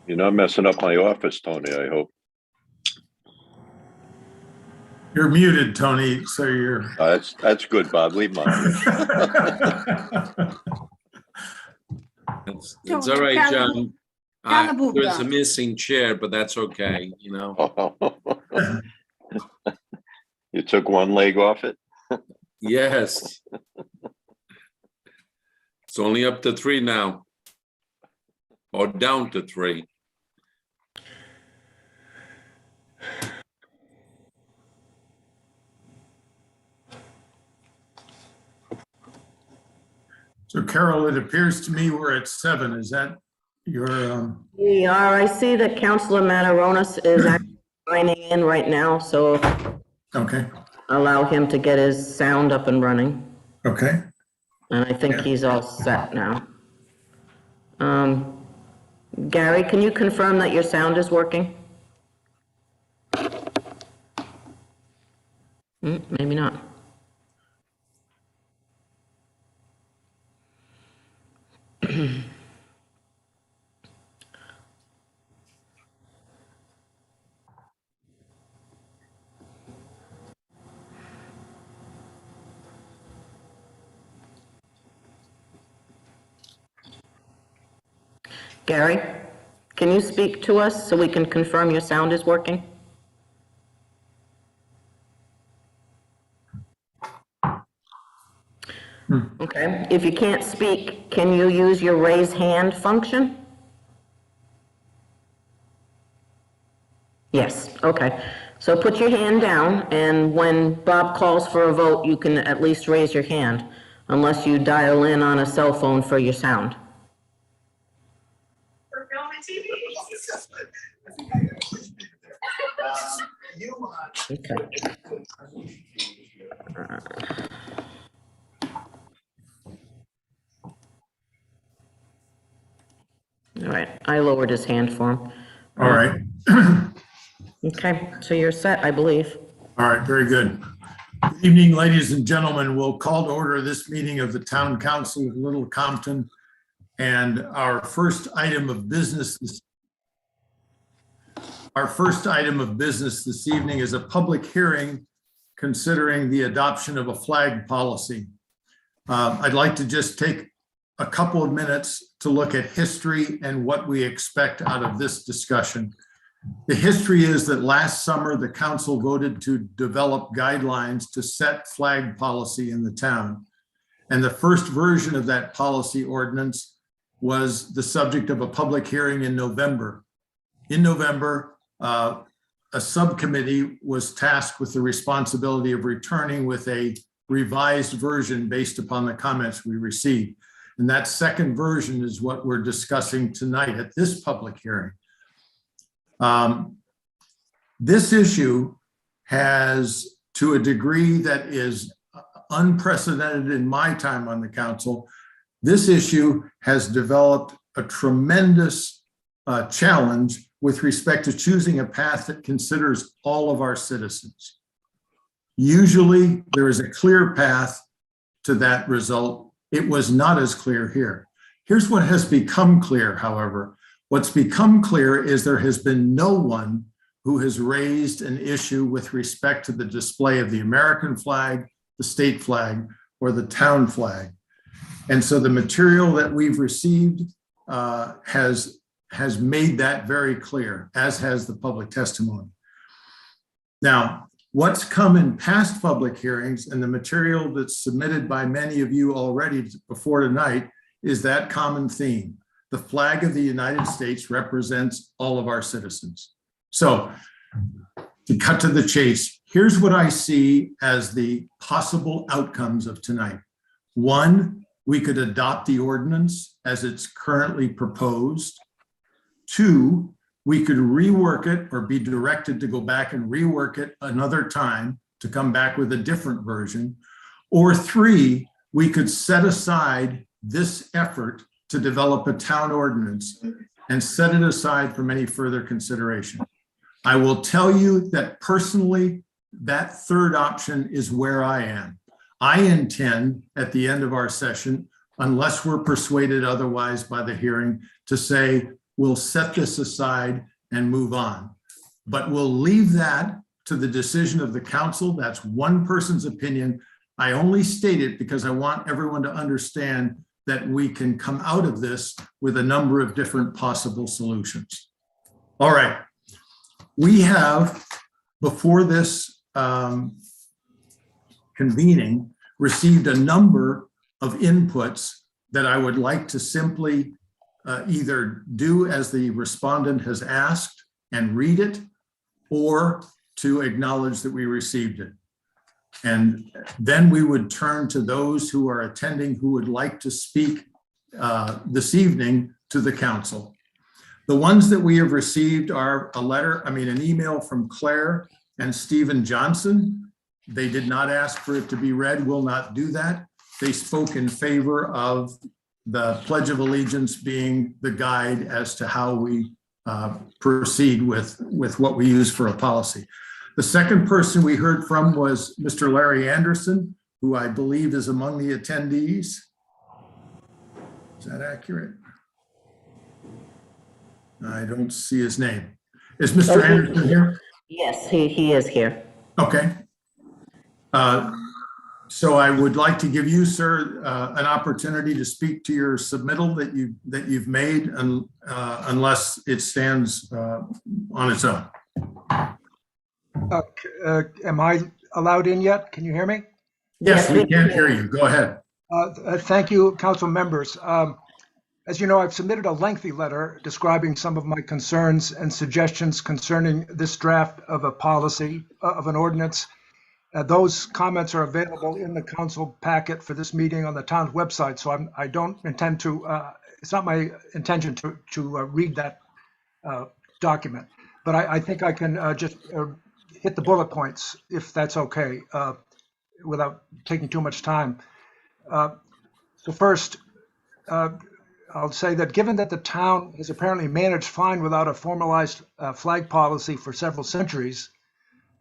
You're not messing up my office, Tony, I hope. You're muted, Tony, so you're... That's good, Bob. Leave mine. It's all right, John. There's a missing chair, but that's okay, you know. You took one leg off it? Yes. It's only up to 3 now. Or down to 3. So Carol, it appears to me we're at 7. Is that your... We are. I see that Councilor Mataronis is actually signing in right now, so Okay. allow him to get his sound up and running. Okay. And I think he's all set now. Gary, can you confirm that your sound is working? Maybe not. Gary, can you speak to us so we can confirm your sound is working? Okay, if you can't speak, can you use your raise hand function? Yes, okay. So put your hand down, and when Bob calls for a vote, you can at least raise your hand, unless you dial in on a cell phone for your sound. Okay. All right, I lowered his hand for him. All right. Okay, so you're set, I believe. All right, very good. Good evening, ladies and gentlemen. We'll call to order this meeting of the Town Council of Little Compton. And our first item of business this evening is a public hearing considering the adoption of a flag policy. I'd like to just take a couple of minutes to look at history and what we expect out of this discussion. The history is that last summer, the council voted to develop guidelines to set flag policy in the town. And the first version of that policy ordinance was the subject of a public hearing in November. In November, a subcommittee was tasked with the responsibility of returning with a revised version based upon the comments we received. And that second version is what we're discussing tonight at this public hearing. This issue has, to a degree that is unprecedented in my time on the council, this issue has developed a tremendous challenge with respect to choosing a path that considers all of our citizens. Usually there is a clear path to that result. It was not as clear here. Here's what has become clear, however. What's become clear is there has been no one who has raised an issue with respect to the display of the American flag, the state flag, or the town flag. And so the material that we've received has made that very clear, as has the public testimony. Now, what's come in past public hearings and the material that's submitted by many of you already before tonight is that common theme. The flag of the United States represents all of our citizens. So to cut to the chase, here's what I see as the possible outcomes of tonight. One, we could adopt the ordinance as it's currently proposed. Two, we could rework it or be directed to go back and rework it another time to come back with a different version. Or three, we could set aside this effort to develop a town ordinance and set it aside from any further consideration. I will tell you that personally, that third option is where I am. I intend at the end of our session, unless we're persuaded otherwise by the hearing, to say, we'll set this aside and move on. But we'll leave that to the decision of the council. That's one person's opinion. I only state it because I want everyone to understand that we can come out of this with a number of different possible solutions. All right. We have, before this convening, received a number of inputs that I would like to simply either do as the respondent has asked and read it, or to acknowledge that we received it. And then we would turn to those who are attending who would like to speak this evening to the council. The ones that we have received are an email from Claire and Stephen Johnson. They did not ask for it to be read, will not do that. They spoke in favor of the Pledge of Allegiance being the guide as to how we proceed with what we use for a policy. The second person we heard from was Mr. Larry Anderson, who I believe is among the attendees. Is that accurate? I don't see his name. Is Mr. Anderson here? Yes, he is here. Okay. So I would like to give you, sir, an opportunity to speak to your submittal that you've made, unless it stands on its own. Am I allowed in yet? Can you hear me? Yes, we can hear you. Go ahead. Thank you, council members. As you know, I've submitted a lengthy letter describing some of my concerns and suggestions concerning this draft of a policy, of an ordinance. Those comments are available in the council packet for this meeting on the town's website. So I don't intend to, it's not my intention to read that document, but I think I can just hit the bullet points if that's okay, without taking too much time. So first, I'll say that given that the town has apparently managed fine without a formalized flag policy for several centuries,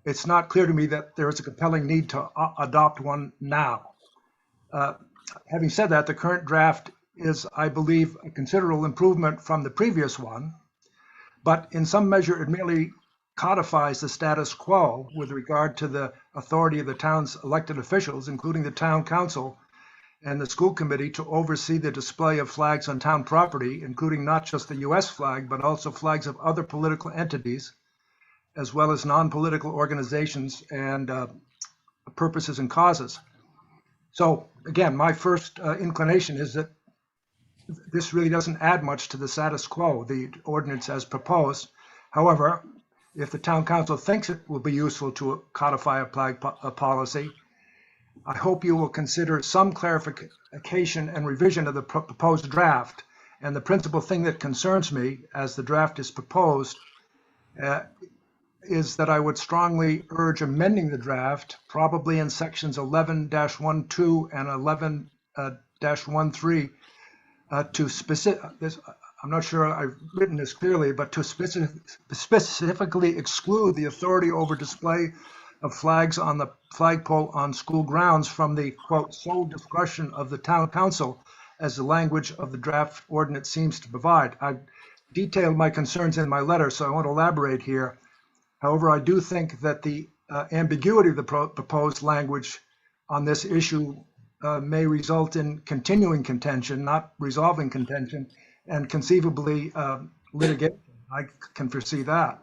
it's not clear to me that there is a compelling need to adopt one now. Having said that, the current draft is, I believe, a considerable improvement from the previous one, but in some measure it merely codifies the status quo with regard to the authority of the town's elected officials, including the town council and the school committee, to oversee the display of flags on town property, including not just the US flag, but also flags of other political entities, as well as non-political organizations and purposes and causes. So again, my first inclination is that this really doesn't add much to the status quo, the ordinance as proposed. However, if the town council thinks it will be useful to codify a flag policy, I hope you will consider some clarification and revision of the proposed draft. And the principal thing that concerns me as the draft is proposed is that I would strongly urge amending the draft, probably in sections 11-12 and 11-13, to specific, I'm not sure I've written this clearly, but to specifically exclude the authority over display of flags on the flagpole on school grounds from the, quote, sole discretion of the town council, as the language of the draft ordinance seems to provide. I've detailed my concerns in my letter, so I won't elaborate here. However, I do think that the ambiguity of the proposed language on this issue may result in continuing contention, not resolving contention, and conceivably litigation. I can foresee that.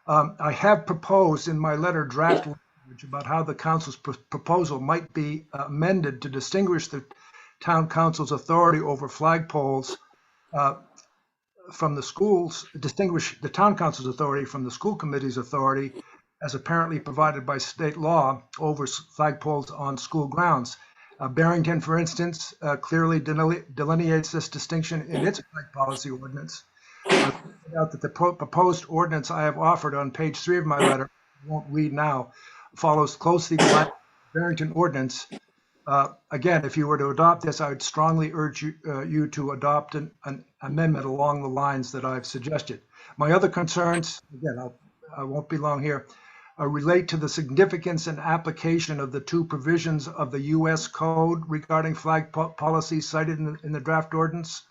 I have proposed in my letter draft language about how the council's proposal might be amended to distinguish the town council's authority over flagpoles from the schools, distinguish the town council's authority from the school committee's authority as apparently provided by state law over flagpoles on school grounds. Barrington, for instance, clearly delineates this distinction in its flag policy ordinance. I pointed out that the proposed ordinance I have offered on page 3 of my letter, I won't read now, follows closely the Barrington ordinance. Again, if you were to adopt this, I would strongly urge you to adopt an amendment along the lines that I've suggested. My other concerns, again, I won't be long here, relate to the significance and application of the two provisions of the U.S. Code regarding flag policy cited in the draft ordinance.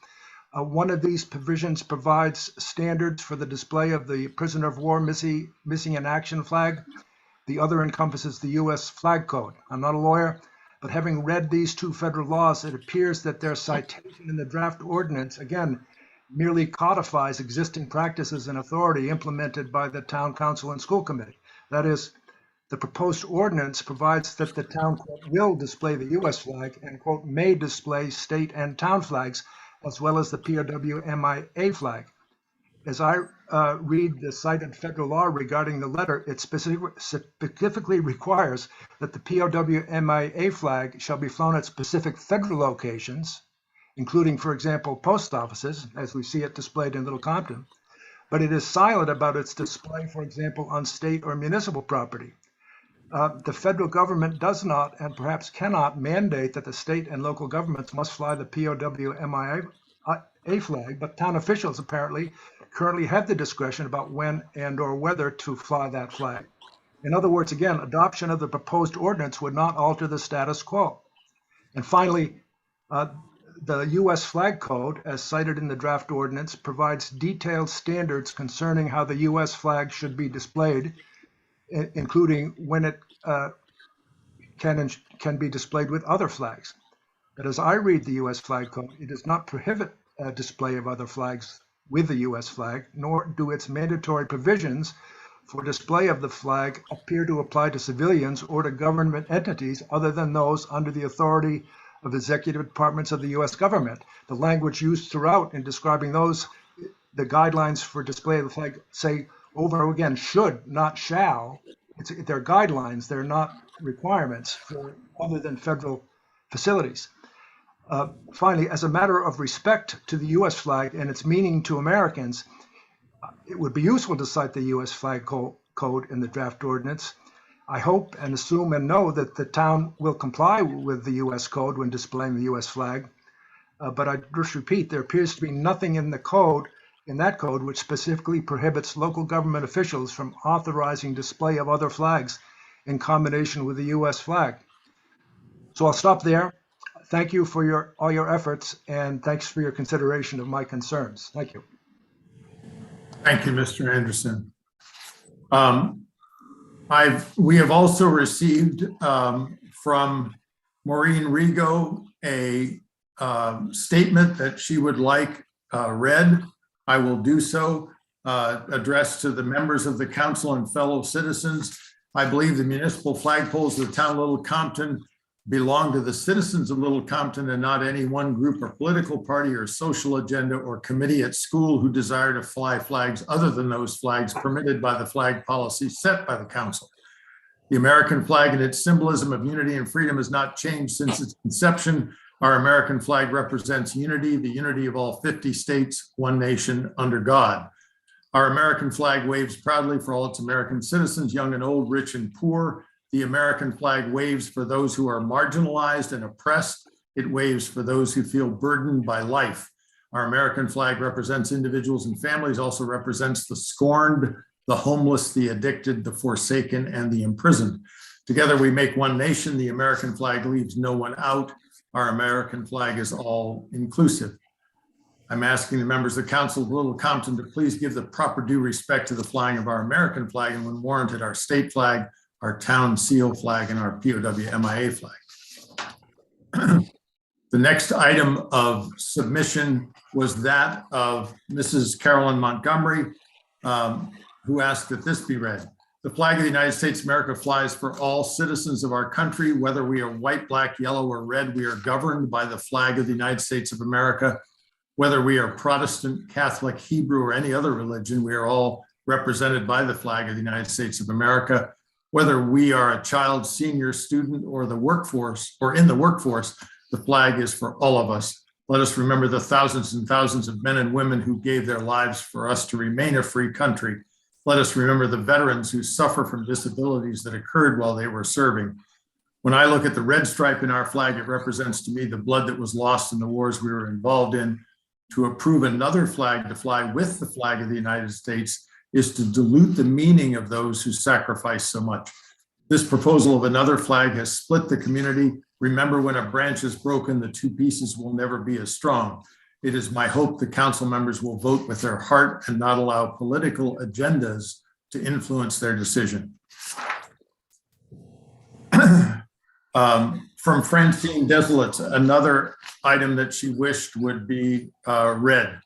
One of these provisions provides standards for the display of the prisoner of war missing in action flag. The other encompasses the U.S. flag code. I'm not a lawyer, but having read these two federal laws, it appears that their citation in the draft ordinance, again, merely codifies existing practices and authority implemented by the town council and school committee. That is, the proposed ordinance provides that the town quote, will display the U.S. flag and quote, may display state and town flags, as well as the POW/MIA flag. As I read the cited federal law regarding the letter, it specifically requires that the POW/MIA flag shall be flown at specific federal locations, including, for example, post offices, as we see it displayed in Little Compton, but it is silent about its display, for example, on state or municipal property. The federal government does not and perhaps cannot mandate that the state and local governments must fly the POW/MIA flag, but town officials apparently currently have the discretion about when and or whether to fly that flag. In other words, again, adoption of the proposed ordinance would not alter the status quo. And finally, the U.S. flag code, as cited in the draft ordinance, provides detailed standards concerning how the U.S. flag should be displayed, including when it can be displayed with other flags. But as I read the U.S. flag code, it does not prohibit display of other flags with the U.S. flag, nor do its mandatory provisions for display of the flag appear to apply to civilians or to government entities other than those under the authority of executive departments of the U.S. government. The language used throughout in describing those, the guidelines for display of the flag say over and again, should, not shall. They're guidelines, they're not requirements for other than federal facilities. Finally, as a matter of respect to the U.S. flag and its meaning to Americans, it would be useful to cite the U.S. flag code in the draft ordinance. I hope and assume and know that the town will comply with the U.S. code when displaying the U.S. flag. But I just repeat, there appears to be nothing in that code which specifically prohibits local government officials from authorizing display of other flags in combination with the U.S. flag. So I'll stop there. Thank you for all your efforts, and thanks for your consideration of my concerns. Thank you. Thank you, Mr. Anderson. We have also received from Maureen Rigo a statement that she would like read. I will do so, addressed to the members of the council and fellow citizens. I believe the municipal flagpoles of the town of Little Compton belong to the citizens of Little Compton and not any one group or political party or social agenda or committee at school who desire to fly flags other than those flags permitted by the flag policy set by the council. The American flag and its symbolism of unity and freedom has not changed since its inception. Our American flag represents unity, the unity of all 50 states, one nation under God. Our American flag waves proudly for all its American citizens, young and old, rich and poor. The American flag waves for those who are marginalized and oppressed. It waves for those who feel burdened by life. Our American flag represents individuals and families, also represents the scorned, the homeless, the addicted, the forsaken, and the imprisoned. Together we make one nation. The American flag leaves no one out. Our American flag is all inclusive. I'm asking the members of the Council of Little Compton to please give the proper due respect to the flying of our American flag, and when warranted, our state flag, our town seal flag, and our POW/MIA flag. The next item of submission was that of Mrs. Carolyn Montgomery, who asked that this be read. The flag of the United States of America flies for all citizens of our country. Whether we are white, black, yellow, or red, we are governed by the flag of the United States of America. Whether we are Protestant, Catholic, Hebrew, or any other religion, we are all represented by the flag of the United States of America. Whether we are a child, senior, student, or the workforce, or in the workforce, the flag is for all of us. Let us remember the thousands and thousands of men and women who gave their lives for us to remain a free country. Let us remember the veterans who suffer from disabilities that occurred while they were serving. When I look at the red stripe in our flag, it represents to me the blood that was lost in the wars we were involved in. To approve another flag to fly with the flag of the United States is to dilute the meaning of those who sacrificed so much. This proposal of another flag has split the community. Remember, when a branch is broken, the two pieces will never be as strong. It is my hope that council members will vote with their heart and not allow political agendas to influence their decision. From Francine Desolate, another item that she wished would be read.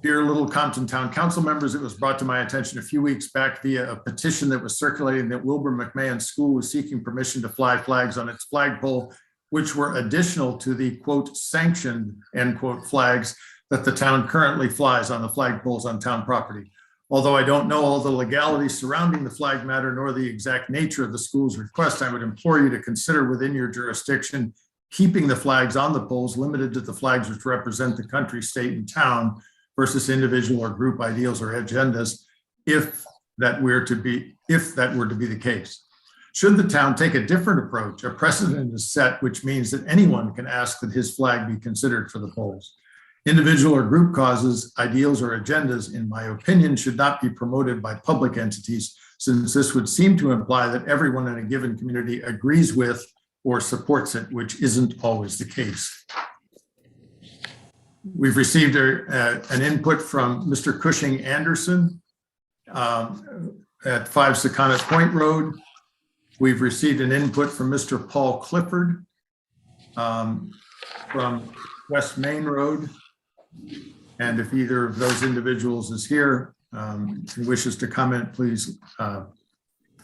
Dear Little Compton Town Council members, it was brought to my attention a few weeks back via a petition that was circulating that Wilbur McMahon School was seeking permission to fly flags on its flagpole, which were additional to the quote sanctioned end quote flags that the town currently flies on the flagpoles on town property. Although I don't know all the legalities surrounding the flag matter nor the exact nature of the school's request, I would implore you to consider within your jurisdiction keeping the flags on the poles limited to the flags which represent the country, state, and town versus individual or group ideals or agendas, if that were to be the case. Should the town take a different approach, a precedent is set, which means that anyone can ask that his flag be considered for the polls. Individual or group causes, ideals, or agendas, in my opinion, should not be promoted by public entities, since this would seem to imply that everyone in a given community agrees with or supports it, which isn't always the case. We've received an input from Mr. Cushing Anderson at 5 Secana Point Road. We've received an input from Mr. Paul Clifford from West Main Road. And if either of those individuals is here and wishes to comment, please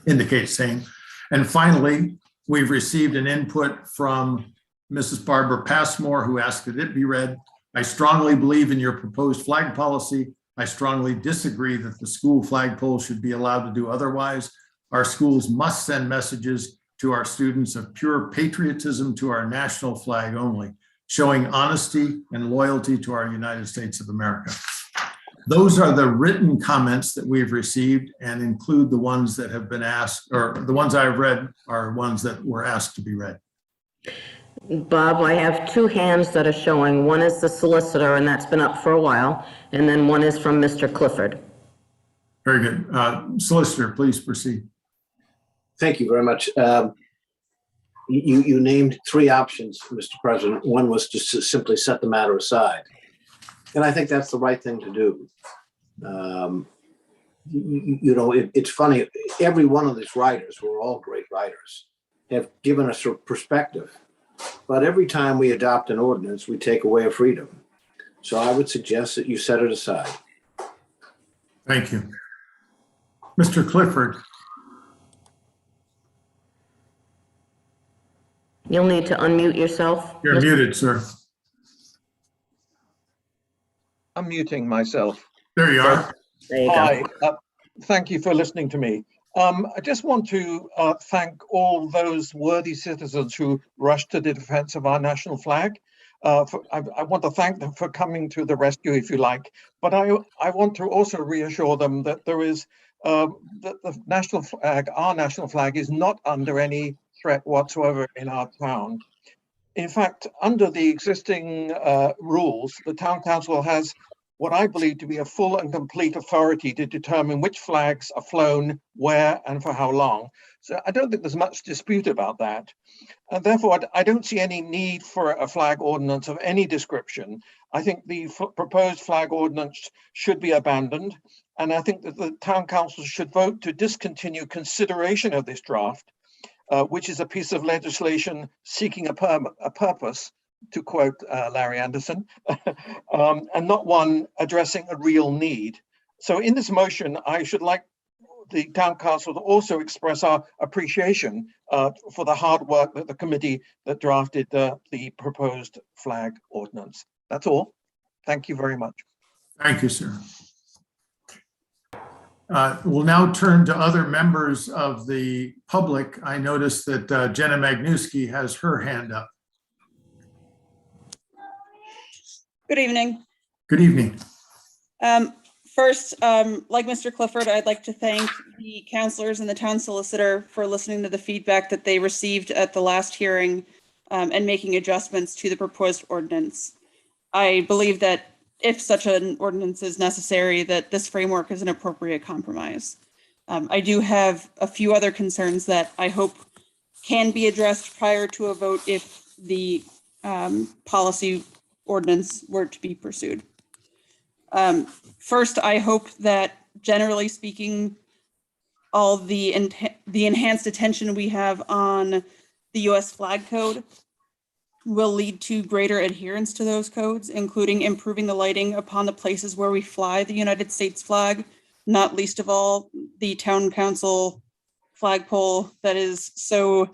indicate same. And finally, we've received an input from Mrs. Barbara Passmore, who asked that it be read. I strongly believe in your proposed flag policy. I strongly disagree that the school flagpole should be allowed to do otherwise. Our schools must send messages to our students of pure patriotism to our national flag only, showing honesty and loyalty to our United States of America. Those are the written comments that we've received and include the ones that have been asked, or the ones I've read are ones that were asked to be read. Bob, I have two hands that are showing. One is the solicitor, and that's been up for a while, and then one is from Mr. Clifford. Very good. Solicitor, please proceed. Thank you very much. You named three options, Mr. President. One was to simply set the matter aside. And I think that's the right thing to do. It's funny, every one of these writers, who are all great writers, have given us a perspective. But every time we adopt an ordinance, we take away a freedom. So I would suggest that you set it aside. Thank you. Mr. Clifford. You'll need to unmute yourself. You're muted, sir. I'm muting myself. There you are. There you go. Hi, thank you for listening to me. I just want to thank all those worthy citizens who rushed to the defense of our national flag. I want to thank them for coming to the rescue, if you like, but I want to also reassure them that there is the national flag, our national flag, is not under any threat whatsoever in our town. In fact, under the existing rules, the town council has what I believe to be a full and complete authority to determine which flags are flown, where, and for how long. So I don't think there's much dispute about that. And therefore, I don't see any need for a flag ordinance of any description. I think the proposed flag ordinance should be abandoned. And I think that the town council should vote to discontinue consideration of this draft, which is a piece of legislation seeking a purpose, to quote Larry Anderson, and not one addressing a real need. So in this motion, I should like the town council to also express our appreciation for the hard work that the committee that drafted the proposed flag ordinance. That's all. Thank you very much. Thank you, sir. We'll now turn to other members of the public. I noticed that Jenna Magnuski has her hand up. Good evening. Good evening. First, like Mr. Clifford, I'd like to thank the counselors and the town solicitor for listening to the feedback that they received at the last hearing and making adjustments to the proposed ordinance. I believe that if such an ordinance is necessary, that this framework is an appropriate compromise. I do have a few other concerns that I hope can be addressed prior to a vote if the policy ordinance were to be pursued. First, I hope that generally speaking, all the enhanced attention we have on the US flag code will lead to greater adherence to those codes, including improving the lighting upon the places where we fly the United States flag, not least of all the town council flagpole that is so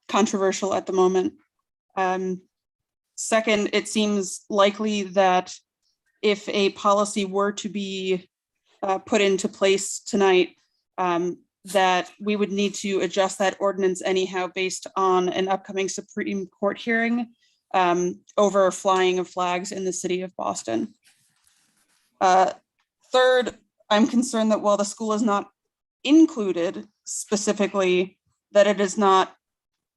controversial at the moment. Second, it seems likely that if a policy were to be put into place tonight, that we would need to adjust that ordinance anyhow based on an upcoming Supreme Court hearing over flying of flags in the city of Boston. Third, I'm concerned that while the school is not included specifically, that it is not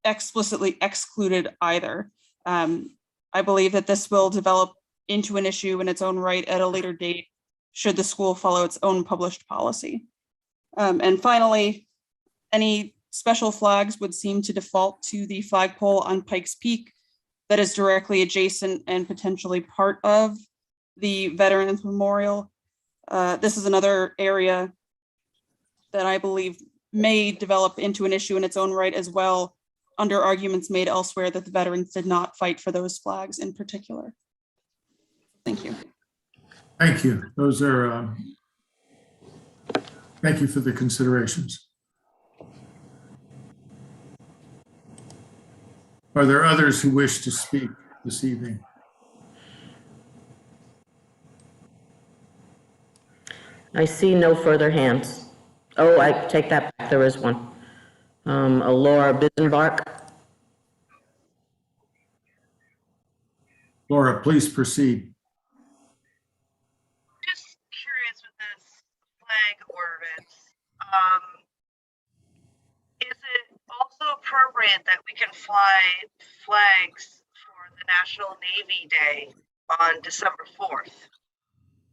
explicitly excluded either. I believe that this will develop into an issue in its own right at a later date, should the school follow its own published policy. And finally, any special flags would seem to default to the flagpole on Pikes Peak that is directly adjacent and potentially part of the Veterans Memorial. This is another area that I believe may develop into an issue in its own right as well, under arguments made elsewhere that the veterans did not fight for those flags in particular. Thank you. Thank you. Those are, thank you for the considerations. Are there others who wish to speak this evening? I see no further hands. Oh, I take that back, there is one. Laura Bisenbark. Laura, please proceed. Just curious with this flag ordinance, is it also appropriate that we can fly flags for the National Navy Day on December 4th,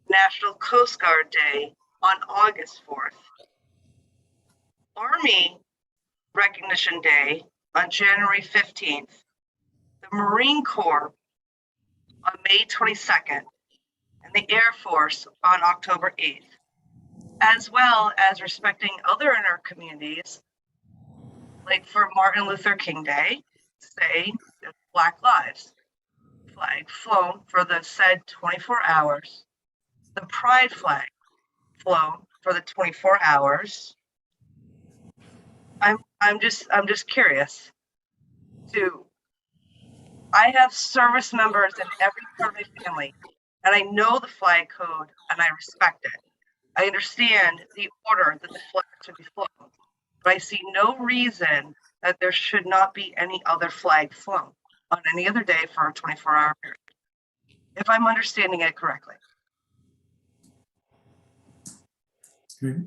National Coast Guard Day on August 4th, Army Recognition Day on January 15th, the Marine Corps on May 22nd, and the Air Force on October 8th, as well as respecting other in our communities, like for Martin Luther King Day, say Black Lives, flag flown for the said 24 hours, the Pride flag flown for the 24 hours. I'm just curious to, I have service members in every part of my family, and I know the flag code and I respect it. I understand the order that the flag should be flown, but I see no reason that there should not be any other flag flown on any other day for a 24-hour period, if I'm understanding it correctly. Okay.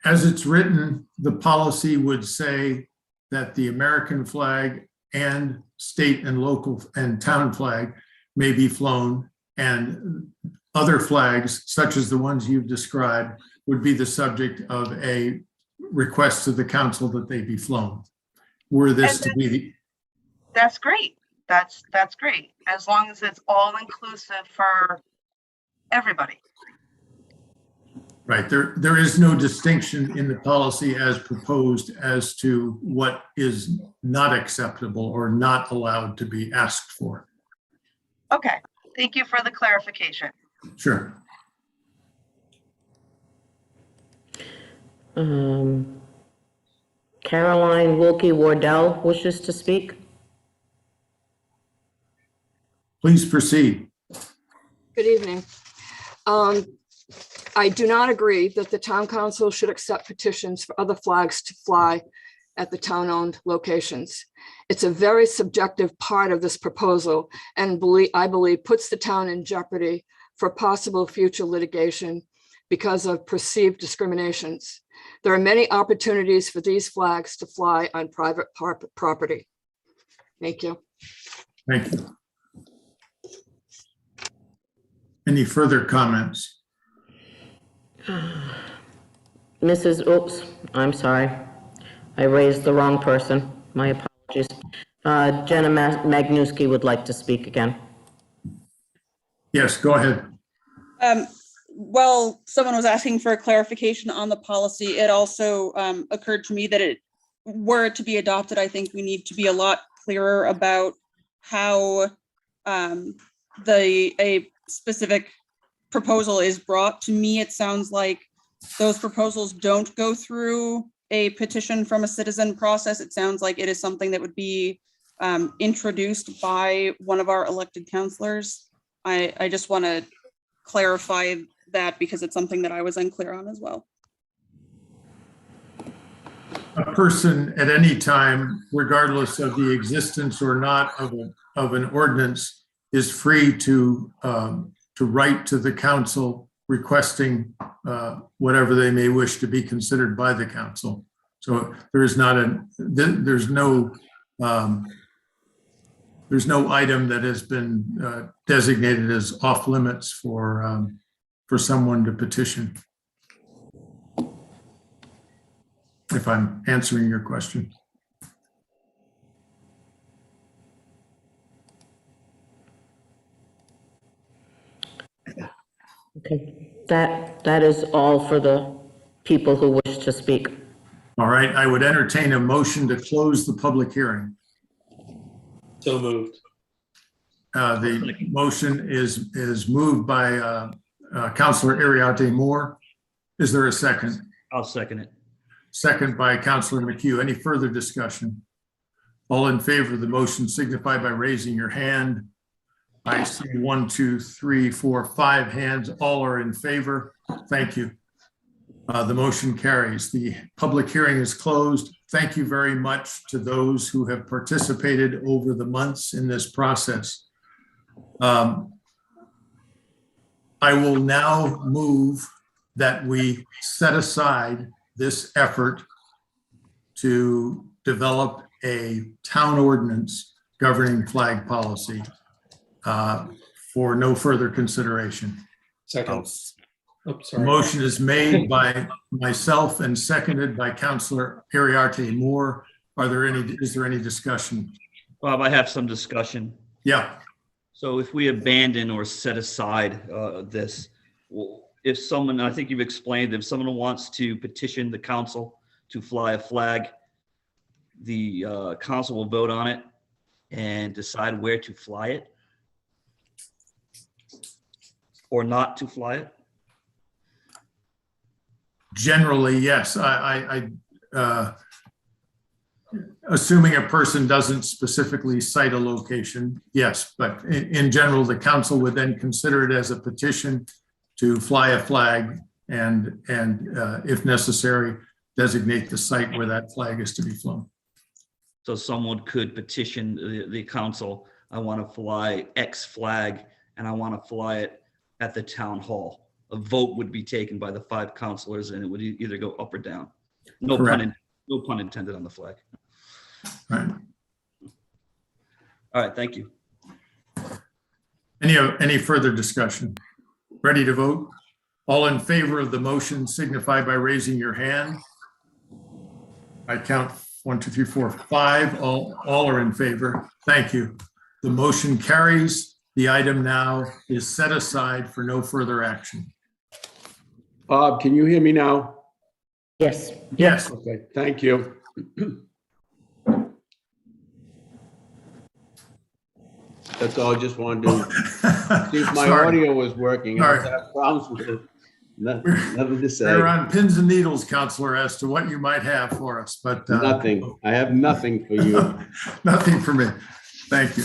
As it's written, the policy would say that the American flag and state and local and town flag may be flown, and other flags, such as the ones you've described, would be the subject of a request to the council that they be flown. Were this to be the... That's great. That's great. As long as it's all inclusive for everybody. Right. There is no distinction in the policy as proposed as to what is not acceptable or not allowed to be asked for. Okay. Thank you for the clarification. Sure. Caroline Wilkie-Wardell wishes to speak. Please proceed. Good evening. I do not agree that the town council should accept petitions for other flags to fly at the town-owned locations. It's a very subjective part of this proposal, and I believe puts the town in jeopardy for possible future litigation because of perceived discriminations. There are many opportunities for these flags to fly on private property. Thank you. Thank you. Any further comments? Mrs. Oops, I'm sorry. I raised the wrong person. My apologies. Jenna Magnuski would like to speak again. Yes, go ahead. Well, someone was asking for a clarification on the policy. It also occurred to me that were it to be adopted, I think we need to be a lot clearer about how a specific proposal is brought. To me, it sounds like those proposals don't go through a petition from a citizen process. It sounds like it is something that would be introduced by one of our elected councilors. I just want to clarify that because it's something that I was unclear on as well. A person at any time, regardless of the existence or not of an ordinance, is free to write to the council requesting whatever they may wish to be considered by the council. So there's no item that has been designated as off limits for someone to petition. If I'm answering your question. Okay, that is all for the people who wish to speak. All right, I would entertain a motion to close the public hearing. So moved. The motion is moved by Councilor Ariate Moore. Is there a second? I'll second it. Second by Councilor McHugh. Any further discussion? All in favor of the motion signify by raising your hand. I see 1, 2, 3, 4, 5 hands. All are in favor. Thank you. The motion carries. The public hearing is closed. Thank you very much to those who have participated over the months in this process. I will now move that we set aside this effort to develop a town ordinance governing flag policy for no further consideration. Second. The Sorry. motion is made by myself and seconded by Councilor Ariarte Moore. Is there any discussion? Bob, I have some discussion. Yeah. So if we abandon or set aside this, if someone, I think you've explained, if someone wants to petition the council to fly a flag, the council will vote on it and decide where to fly it or not to fly it. Generally, yes. Assuming a person doesn't specifically cite a location, yes. But in general, the council would then consider it as a petition to fly a flag and if necessary, designate the site where that flag is to be flown. So someone could petition the council, I want to fly X flag and I want to fly it at the town hall. A vote would be taken by the 5 councilors and it would either go up or down. No pun intended on the flag. Right. All right, thank you. Any further discussion? Ready to vote? All in favor of the motion signify by raising your hand. I count 1, 2, 3, 4, 5. All are in favor. Thank you. The motion carries. The item now is set aside for no further action. Bob, can you hear me now? Yes. Yes. Okay, thank you. That's all I just wanted to see if my Sorry. audio was working. I have problems with it. Nothing to say. We're on pins and needles, Counselor, as to what you might have for us, but Nothing. I have nothing for you. nothing for me. Thank you.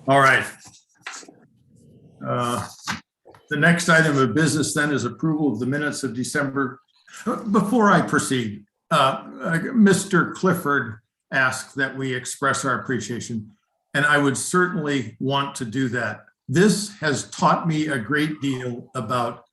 All right. The next item of business then is approval of the minutes of December. Before I proceed, Mr. Clifford asked that we express our appreciation, and I would certainly want to do that. This has taught me a great deal about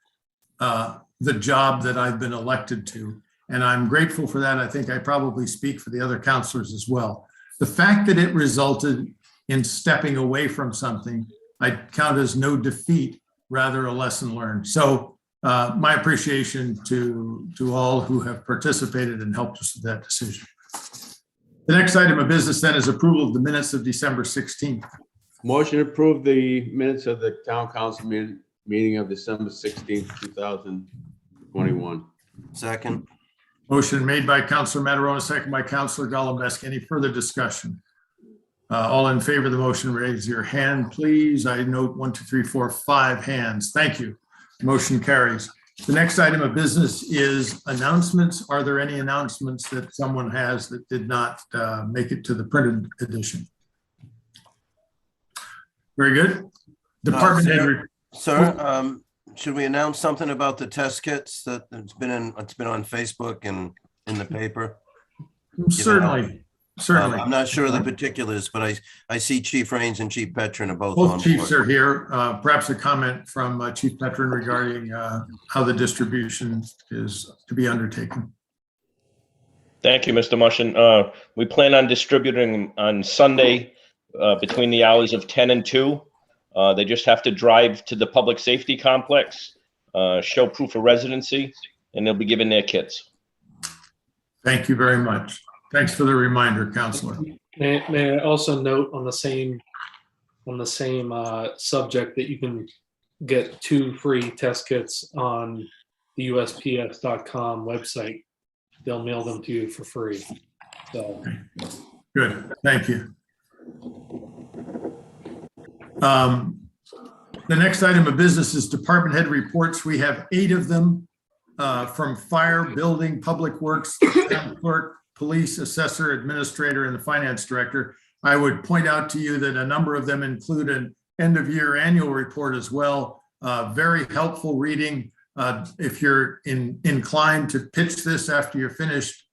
the job that I've been elected to, and I'm grateful for that. I think I probably speak for the other counselors as well. The fact that it resulted in stepping away from something, I count as no defeat, rather a lesson learned. So my appreciation to all who have participated and helped us with that decision. The next item of business then is approval of the minutes of December 16th. Motion to approve the minutes of the town council meeting of December 16th, 2021. Second. Motion made by Counselor Mataronis, second by Counselor Golembeski. Any further discussion? All in favor of the motion, raise your hand, please. I note 1, 2, 3, 4, 5 hands. Thank you. Motion carries. The next item of business is announcements. Are there any announcements that someone has that did not make it to the printed edition? Very good. Department head. Sir, should we announce something about the test kits that it's been on Facebook and in the paper? Certainly. Certainly. I'm not sure of the particulars, but I see Chief Raines and Chief Petrin are both on Both chiefs board. are here. Perhaps a comment from Chief Petrin regarding how the distribution is to be undertaken. Thank you, Mr. Mushin. We plan on distributing on Sunday between the hours of 10 and 2. They just have to drive to the public safety complex, show proof of residency, and they'll be given their kits. Thank you very much. Thanks for the reminder, Counselor. May I also note on the same subject that you can get 2 free test kits on the USPS.com website. They'll mail them to you for free. So Good. Thank you. The next item of business is department head reports. We have 8 of them from fire, building, public works, town clerk, police, assessor, administrator, and the finance director. I would point out to you that a number of them include an end of year annual report as well. Very helpful reading. If you're inclined to pitch this after you're finished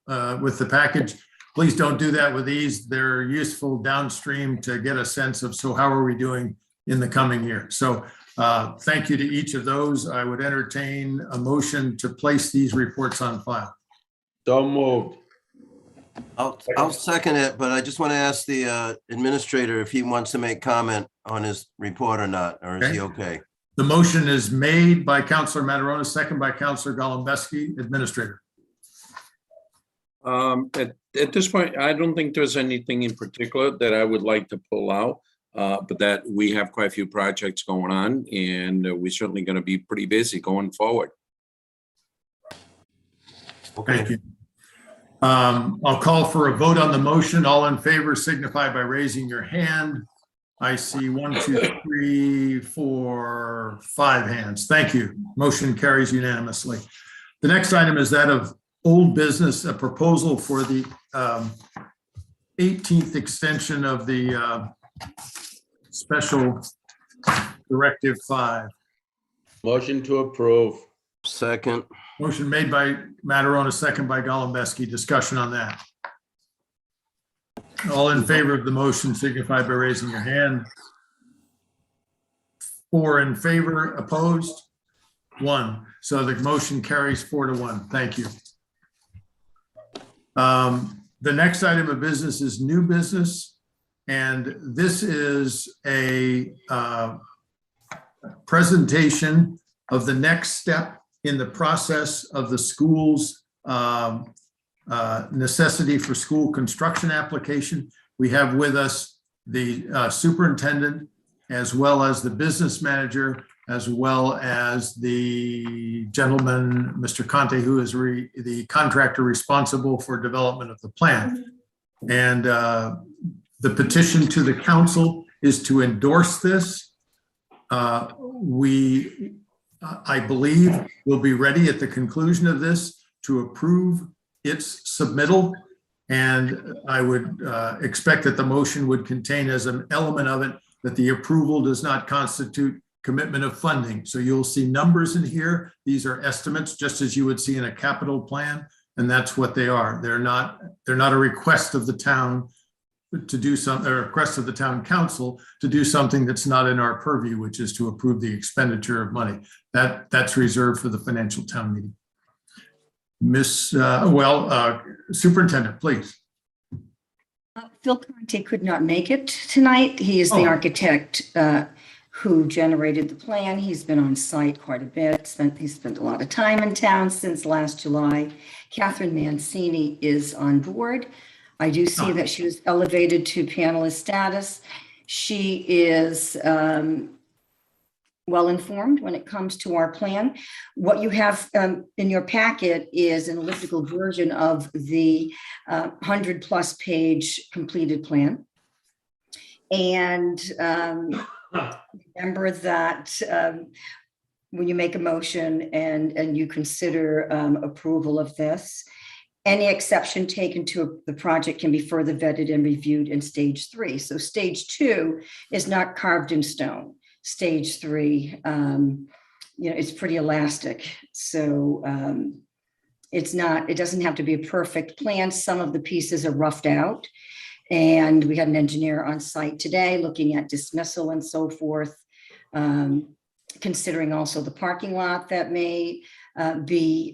with the package, please don't do that with these. They're useful downstream to get a sense of, so how are we doing in the coming year? So thank you to each of those. I would entertain a motion to place these reports on file. So moved. I'll second it, but I just want to ask the administrator if he wants to make comment on his report or not, or is he okay? The motion is made by Counselor Mataronis, second by Counselor Golembeski. Administrator. At this point, I don't think there's anything in particular that I would like to pull out, but that we have quite a few projects going on, and we're certainly going to be pretty busy going forward. Thank you. I'll call for a vote on the motion. All in favor signify by raising your hand. I see 1, 2, 3, 4, 5 hands. Thank you. Motion carries unanimously. The next item is that of old business, a proposal for the 18th extension of the special Directive 5. Motion to approve. Second. Motion made by Mataronis, second by Golembeski. Discussion on that. All in favor of the motion signify by raising your hand. 4 in favor, opposed, 1. So the motion carries 4 to 1. Thank you. The next item of business is new business. And this is a presentation of the next step in the process of the school's necessity for school construction application. We have with us the superintendent, as well as the business manager, as well as the gentleman, Mr. Conte, who is the contractor responsible for development of the plan. And the petition to the council is to endorse this. I believe we'll be ready at the conclusion of this to approve its submittal. And I would expect that the motion would contain as an element of it that the approval does not constitute commitment of funding. So you'll see numbers in here. These are estimates, just as you would see in a capital plan. And that's what they are. They're not a request of the town to do something, or a request of the town council to do something that's not in our purview, which is to approve the expenditure of money. That's reserved for the financial town meeting. Superintendent, please. Phil Conte could not make it tonight. He is the architect who generated the plan. He's been on site quite a bit. He's spent a lot of time in town since last July. Catherine Mancini is on board. I do see that she was elevated to panelist status. She is well-informed when it comes to our plan. What you have in your packet is an elliptical version of the 100-plus page completed plan. And remember that when you make a motion and you consider approval of this, any exception taken to the project can be further vetted and reviewed in stage 3. So stage 2 is not carved in stone. Stage 3, it's pretty elastic. So it doesn't have to be a perfect plan. Some of the pieces are roughed out. And we had an engineer on site today looking at dismissal and so forth, considering also the parking lot that may be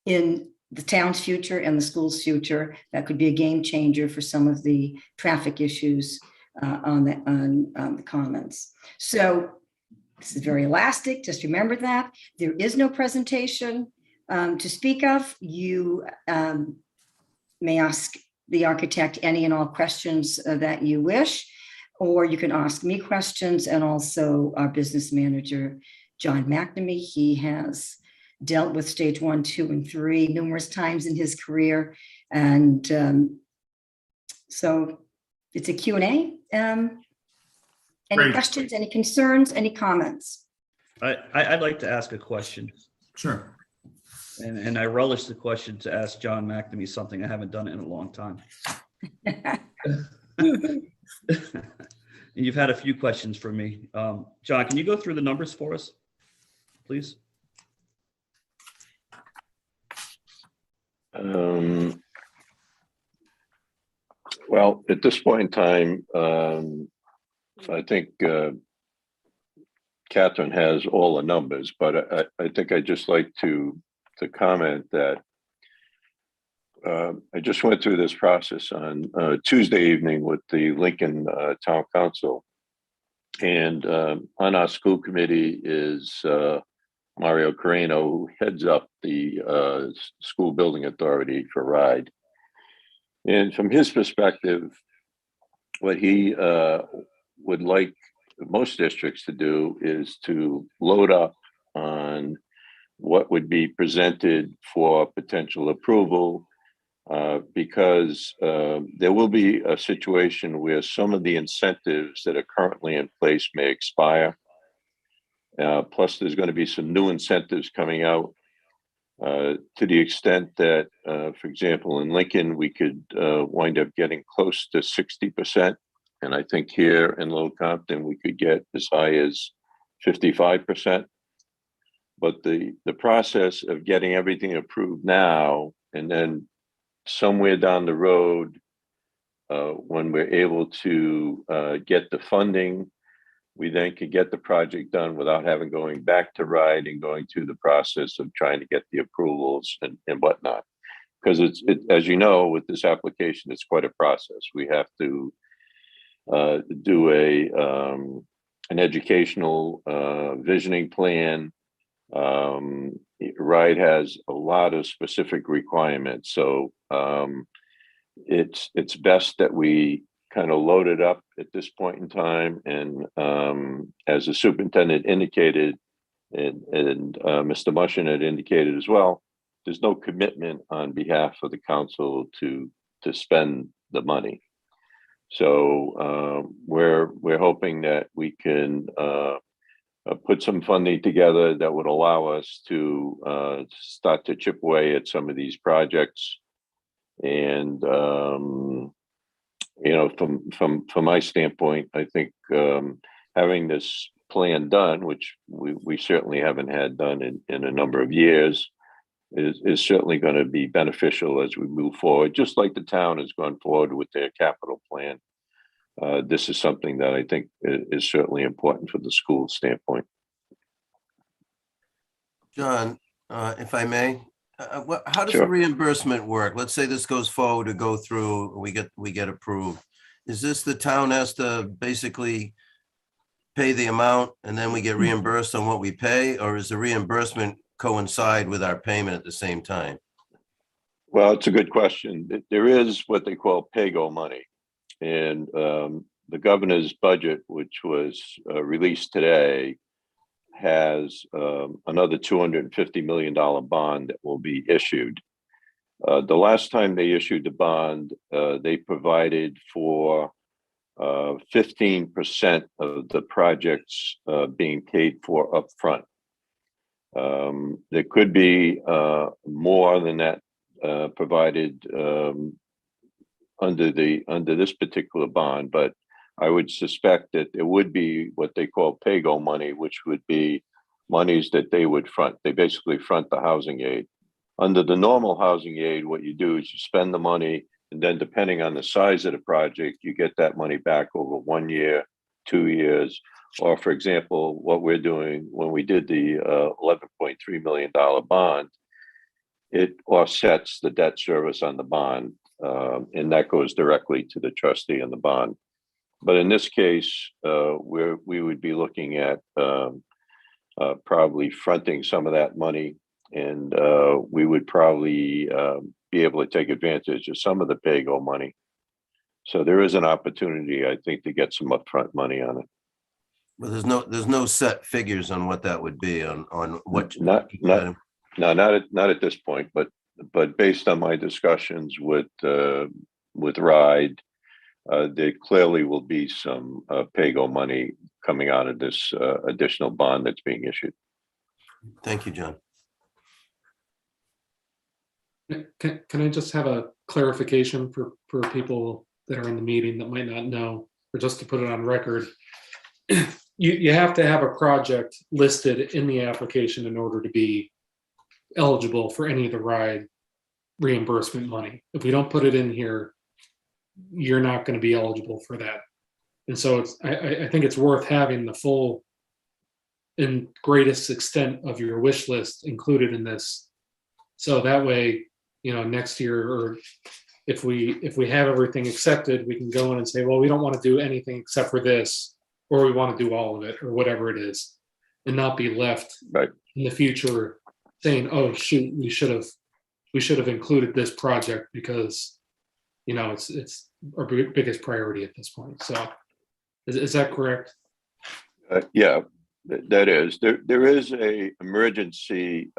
in the town's future and the school's future. That could be a game changer for some of the traffic issues on the commons. So this is very elastic. Just remember that. There is no presentation to speak of. You may ask the architect any and all questions that you wish, or you can ask me questions, and also our business manager, John McNamee. He has dealt with stage 1, 2, and 3 numerous times in his career. And so it's a Q&A. Any Great. questions, any concerns, any comments? I'd like to ask a question. Sure. And I relish the question to ask John McNamee something. I haven't done it in a long time. And you've had a few questions for me. John, can you go through the numbers for us, please? Well, at this point in time, I think Catherine has all the numbers, but I think I'd just like to comment that I just went through this process on Tuesday evening with the Lincoln Town Council. And on our school committee is Mario Carino, who heads up the school building authority for RIDE. And from his perspective, what he would like most districts to do is to load up on what would be presented for potential approval, because there will be a situation where some of the incentives that are currently in place may expire. Plus, there's going to be some new incentives coming out to the extent that, for example, in Lincoln, we could wind up getting close to 60%. And I think here in Little Compton, we could get as high as 55%. But the process of getting everything approved now, and then somewhere down the road, when we're able to get the funding, we then could get the project done without having going back to RIDE and going through the process of trying to get the approvals and whatnot. Because as you know, with this application, it's quite a process. We have to do an educational visioning plan. RIDE has a lot of specific requirements, so it's best that we kind of load it up at this point in time. And as the superintendent indicated, and Mr. Mushin had indicated as well, there's no commitment on behalf of the council to spend the money. So we're hoping that we can put some funding together that would allow us to start to chip away at some of these projects. And from my standpoint, I think having this plan done, which we certainly haven't had done in a number of years, is certainly going to be beneficial as we move forward, just like the town has gone forward with their capital plan. This is something that I think is certainly important for the school standpoint. John, if I may, how does Sure. the reimbursement work? Let's say this goes forward to go through, we get approved. Is this the town has to basically pay the amount and then we get reimbursed on what we pay, or is the reimbursement coincide with our payment at the same time? Well, it's a good question. There is what they call pay-go money. And the governor's budget, which was released today, has another $250 million bond that will be issued. The last time they issued the bond, they provided for 15% of the projects being paid for upfront. There could be more than that provided under this particular bond, but I would suspect that it would be what they call pay-go money, which would be monies that they would front. They basically front the housing aid. Under the normal housing aid, what you do is you spend the money, and then depending on the size of the project, you get that money back over 1 year, 2 years, or for example, what we're doing when we did the $11.3 million bond, it offsets the debt service on the bond, and that goes directly to the trustee on the bond. But in this case, we would be looking at probably fronting some of that money, and we would probably be able to take advantage of some of the pay-go money. So there is an opportunity, I think, to get some upfront money on it. But there's no set figures on what that would be on what. Not at this point, but based on my discussions with RIDE, there clearly will be some pay-go money coming out of this additional bond that's being issued. Thank you, John. Can I just have a clarification for people that are in the meeting that might not know, or just to put it on record? You have to have a project listed in the application in order to be eligible for any of the RIDE reimbursement money. If we don't put it in here, you're not going to be eligible for that. And so I think it's worth having the full and greatest extent of your wish list included in this. So that way, next year, or if we have everything accepted, we can go in and say, well, we don't want to do anything except for this, or we want to do all of it, or whatever it is, and not be left in the future saying, oh shoot, we should have included this project because it's our biggest priority at this point. So is that correct? Yeah, that is. There is a emergency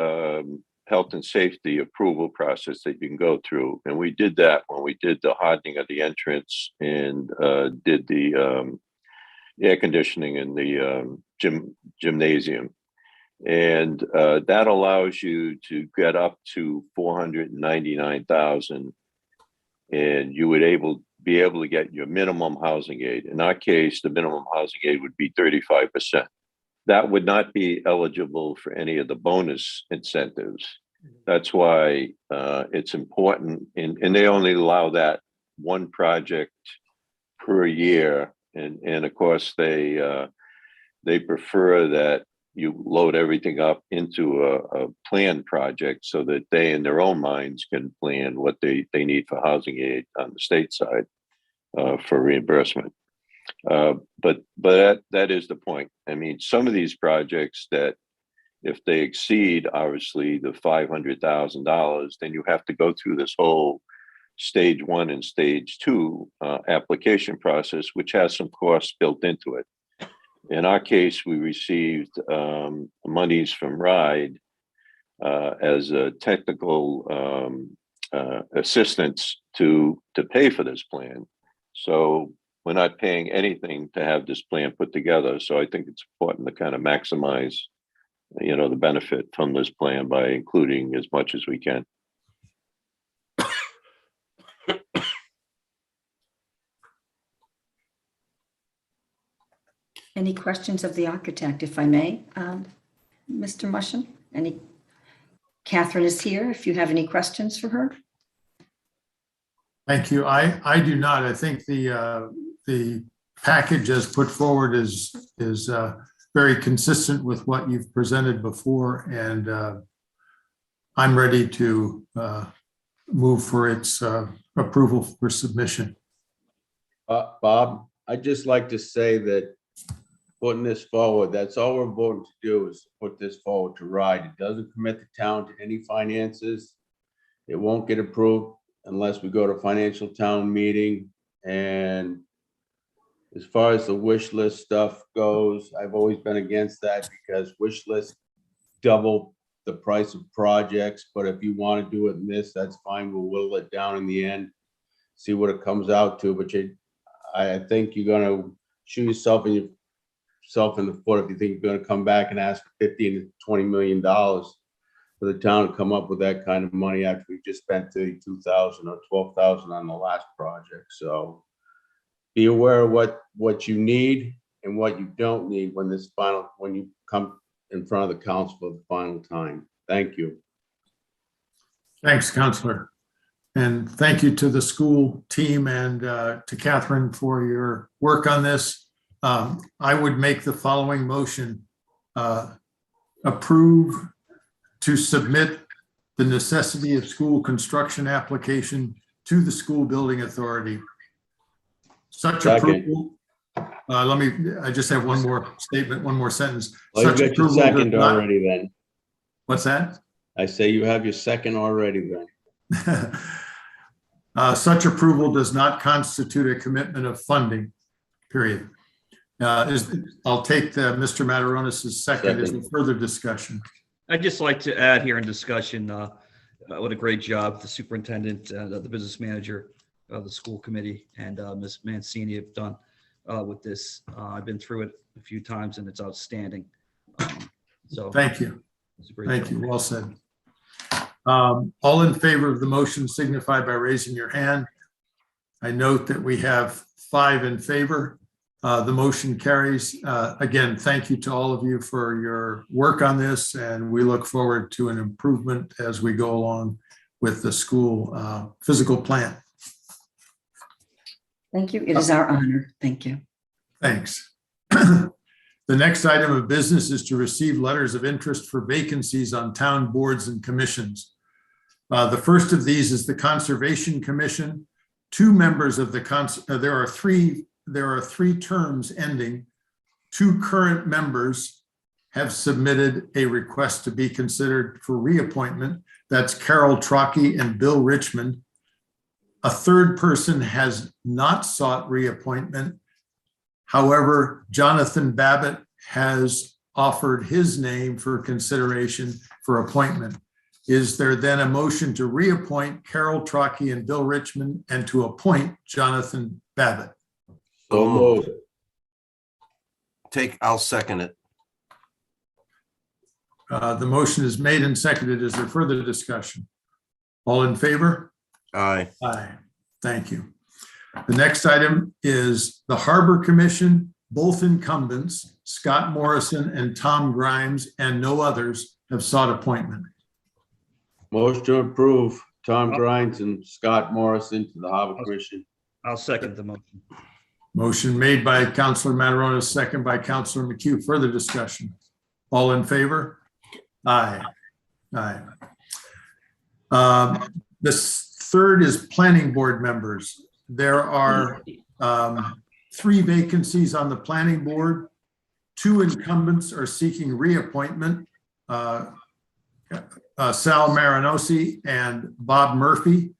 health and safety approval process that you can go through, and we did that when we did the hardening of the entrance and did the air conditioning in the gymnasium. And that allows you to get up to 499,000, and you would be able to get your minimum housing aid. In our case, the minimum housing aid would be 35%. That would not be eligible for any of the bonus incentives. That's why it's important, and they only allow that one project per year. And of course, they prefer that you load everything up into a planned project so that they, in their own minds, can plan what they need for housing aid on the state side for reimbursement. But that is the point. I mean, some of these projects that if they exceed, obviously, the $500,000, then you have to go through this whole stage 1 and stage 2 application process, which has some costs built into it. In our case, we received monies from RIDE as a technical assistance to pay for this plan. So we're not paying anything to have this plan put together. So I think it's important to kind of maximize, the benefit from this plan by including as much as we can. Any questions of the architect, if I may, Mr. Mushin? Catherine is here, if you have any questions for her. Thank you. I do not. I think the package as put forward is very consistent with what you've presented before, and I'm ready to move for its approval for submission. Bob, I'd just like to say that putting this forward, that's all we're voting to do is put this forward to RIDE. It doesn't commit the town to any finances. It won't get approved unless we go to financial town meeting, and As far as the wish list stuff goes, I've always been against that because wish list double the price of projects, but if you want to do it in this, that's fine. We'll whittle it down in the end, see what it comes out to. But I think you're gonna shoot yourself in the foot if you think you're gonna come back and ask for $15 to $20 million for the town to come up with that kind of money after we just spent $32,000 or $12,000 on the last project. So be aware of what you need and what you don't need when you come in front of the council for the final time. Thank you. Thanks, Counselor. And thank you to the school team and to Catherine for your work on this. I would make the following motion. Approve to submit the necessity of school construction application to the school building authority. Such approval. I just have one more statement, one more sentence. Well, you got your second already then. What's that? I say you have your second already then. Such approval does not constitute a commitment of funding, period. I'll take Mr. Mataronis' second. Is there further discussion? I'd just like to add here in discussion, what a great job the superintendent, the business manager, the school committee, and Ms. Mancini have done with this. I've been through it a few times and it's outstanding. So thank you. Thank job. you. Well said. All in favor of the motion signify by raising your hand. I note that we have 5 in favor. The motion carries. Again, thank you to all of you for your work on this, and we look forward to an improvement as we go along with the school physical plan. Thank you. It is our honor. Thank you. Thanks. The next item of business is to receive letters of interest for vacancies on town boards and commissions. The first of these is the Conservation Commission. 2 members of the there are 3 terms ending. 2 current members have submitted a request to be considered for reappointment. That's Carol Trockey and Bill Richmond. A 3rd person has not sought reappointment. However, Jonathan Babbitt has offered his name for consideration for appointment. Is there then a motion to reappoint Carol Trockey and Bill Richmond and to appoint Jonathan Babbitt? So moved. I'll second it. The motion is made and seconded. Is there further discussion? All in favor? Aye. Aye. Thank you. The next item is the Harbor Commission. Both incumbents, Scott Morrison and Tom Grimes, and no others have sought appointment. Motion to approve Tom Grimes and Scott Morrison to the Harbor Commission. I'll second the motion. Motion made by Councilor Mataronis, second by Councilor McHugh. Further discussion? All in favor? Aye. Aye. This third is planning board members. There are 3 vacancies on the planning board. 2 incumbents are seeking reappointment. Sal Marinosi and Bob Murphy.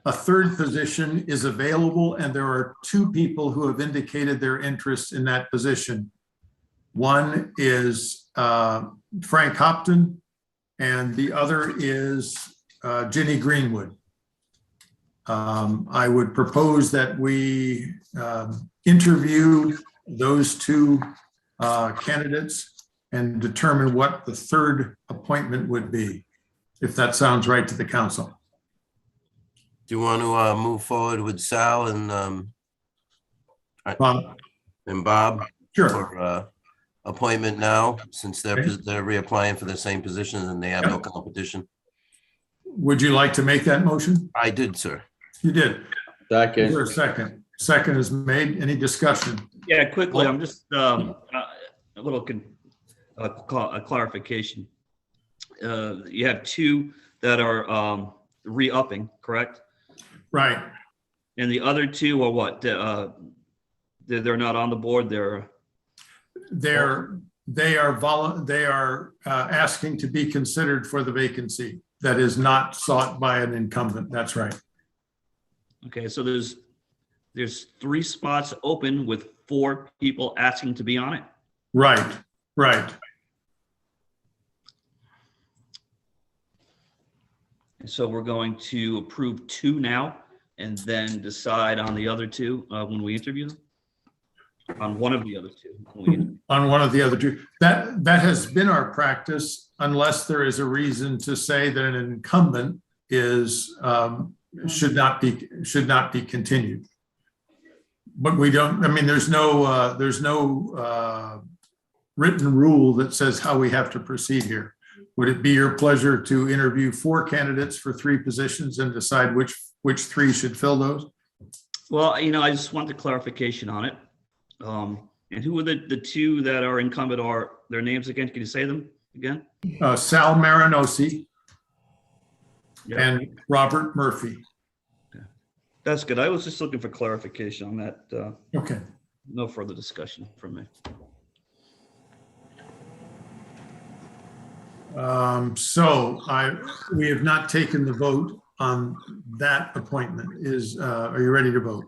A 3rd position is available, and there are 2 people who have indicated their interest in that position. One is Frank Hopton, and the other is Ginny Greenwood. I would propose that we interview those 2 candidates and determine what the 3rd appointment would be, if that sounds right to the council. Do you want to move forward with Sal and Bob? Sure. For appointment now, since they're reapplying for the same positions and they have no competition? Would you like to make that motion? I did, sir. You did. Second. Is there a second? Second is made. Any discussion? Yeah, quickly, I'm just a little clarification. You have 2 that are re-upping, correct? Right. And the other 2 are what? They're not on the board. They are asking to be considered for the vacancy that is not sought by an incumbent. That's right. Okay, so there's there's 3 spots open with 4 people asking to be on it. Right, right. And so we're going to approve 2 now and then decide on the other 2 when we interview them. On one of the other 2. when we interview. On one of the other 2. That has been our practice, unless there is a reason to say that an incumbent is, should not be continued. But we don't, I mean, there's no written rule that says how we have to proceed here. Would it be your pleasure to interview 4 candidates for 3 positions and decide which 3 should fill those? Well, I just want the clarification on it. And who are the 2 that are incumbent are their names again? Can you say them again? Sal Marinosi Yeah. and Robert Murphy. That's good. I was just looking for clarification on that. Okay. No further discussion from me. We have not taken the vote on that appointment. Are you ready to vote?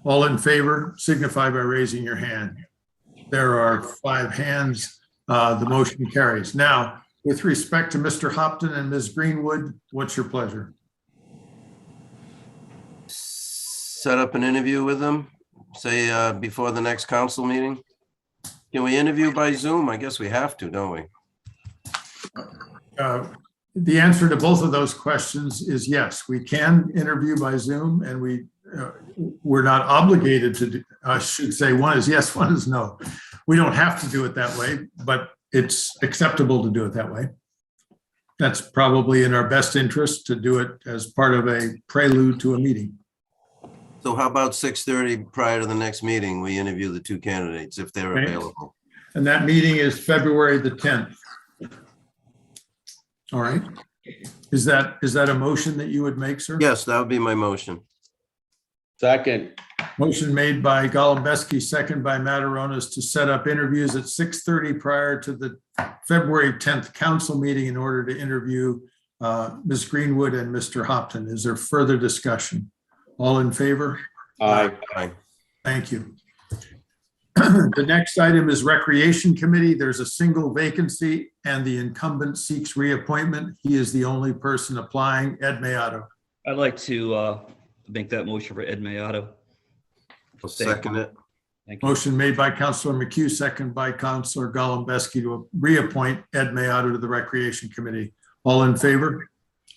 All in favor, signify by raising your hand. There are 5 hands. The motion carries. Now, with respect to Mr. Hopton and Ms. Greenwood, what's your pleasure? Set up an interview with them, say before the next council meeting. Can we interview by Zoom? I guess we have to, don't we? The answer to both of those questions is yes. We can interview by Zoom, and we're not obligated to do, I should say one is yes, one is no. We don't have to do it that way, but it's acceptable to do it that way. That's probably in our best interest to do it as part of a prelude to a meeting. So how about 6:30 prior to the next meeting? We interview the 2 candidates if they're Okay. available. And that meeting is February the 10th. All right. Is that a motion that you would make, sir? Yes, that would be my motion. Second. Motion made by Golembeski, second by Mataronis to set up interviews at 6:30 prior to the February 10th council meeting in order to interview Ms. Greenwood and Mr. Hopton. Is there further discussion? All in favor? Aye. Aye. Thank you. The next item is Recreation Committee. There's a single vacancy and the incumbent seeks reappointment. He is the only person applying, Ed Mayato. I'd like to make that motion for Ed Mayato. I'll second it. Thank you. Motion made by Councilor McHugh, second by Councilor Golembeski to reappoint Ed Mayato to the Recreation Committee. All in favor?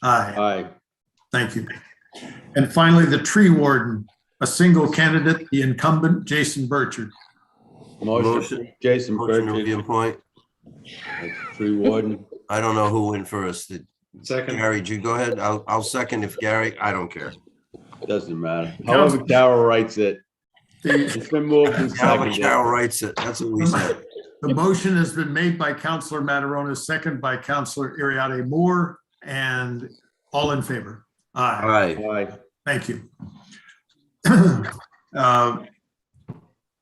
Aye. Aye. Thank you. And finally, the Tree Warden, a single candidate, the incumbent, Jason Burchard. Motion, Jason Motion to Burchard, reappoint. tree warden. I don't know who went first. Second. Gary, did you go ahead? I'll second if Gary, I don't care. Doesn't matter. However Carol writes it. It's been moved and Calvin seconded. Chow writes it. That's what we said. The motion has been made by Councilor Mataronis, second by Councilor Iriade Moore, and all in favor? Aye. Aye. Aye. Thank you.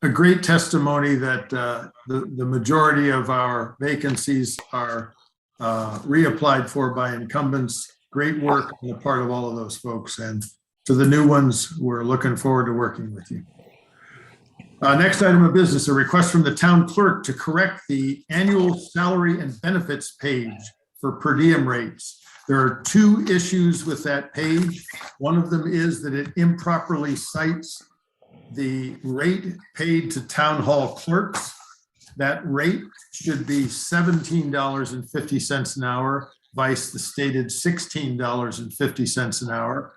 A great testimony that the majority of our vacancies are reapplied for by incumbents. Great work on the part of all of those folks. And to the new ones, we're looking forward to working with you. Next item of business, a request from the town clerk to correct the annual salary and benefits page for per diem rates. There are 2 issues with that page. One of them is that it improperly cites the rate paid to town hall clerks. That rate should be $17.50 an hour, vice the stated $16.50 an hour.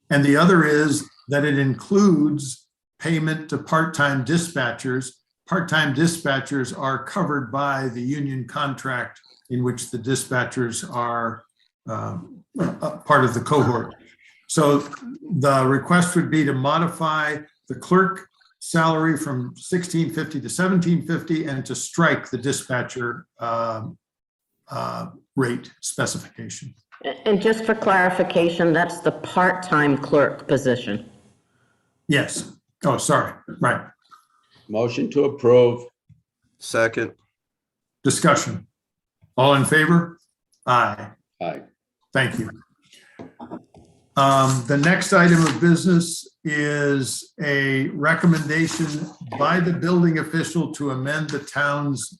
And the other is that it includes payment to part-time dispatchers. Part-time dispatchers are covered by the union contract in which the dispatchers are part of the cohort. So the request would be to modify the clerk salary from $16.50 to $17.50 and to strike the dispatcher rate specification. And just for clarification, that's the part-time clerk position. Yes. Oh, sorry. Right. Motion to approve. Second. Discussion. All in favor? Aye. Aye. Thank you. The next item of business is a recommendation by the building official to amend the town's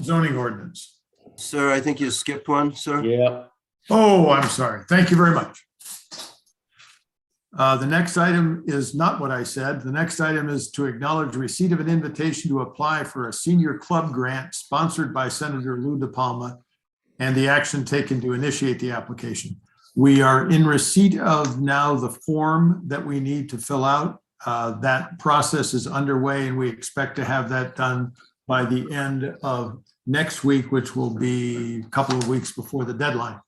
zoning ordinance. Sir, I think you skipped one, sir. Yeah. Oh, I'm sorry. Thank you very much. The next item is not what I said. The next item is to acknowledge receipt of an invitation to apply for a senior club grant sponsored by Senator Lou DePalma and the action taken to initiate the application. We are in receipt of now the form that we need to fill out. That process is underway and we expect to have that done by the end of next week, which will be a couple of weeks before the deadline.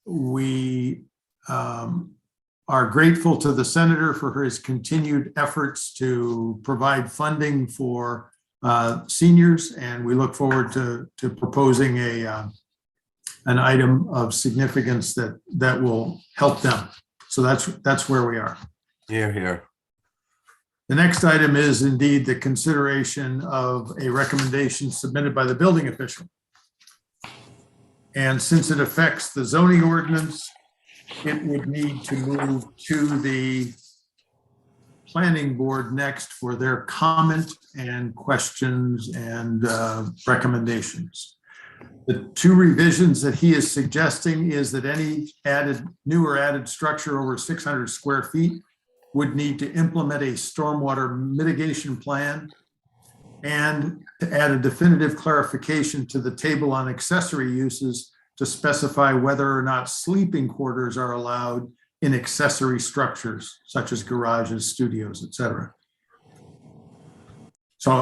We are grateful to the senator for his continued efforts to provide funding for seniors, and we look forward to proposing an item of significance that will help them. So that's where we are. Here, here. The next item is indeed the consideration of a recommendation submitted by the building official. And since it affects the zoning ordinance, it would need to move to the planning board next for their comment and questions and recommendations. The two revisions that he is suggesting is that any new or added structure over 600 square feet would need to implement a stormwater mitigation plan and to add a definitive clarification to the table on accessory uses to specify whether or not sleeping quarters are allowed in accessory structures such as garages, studios, etc. So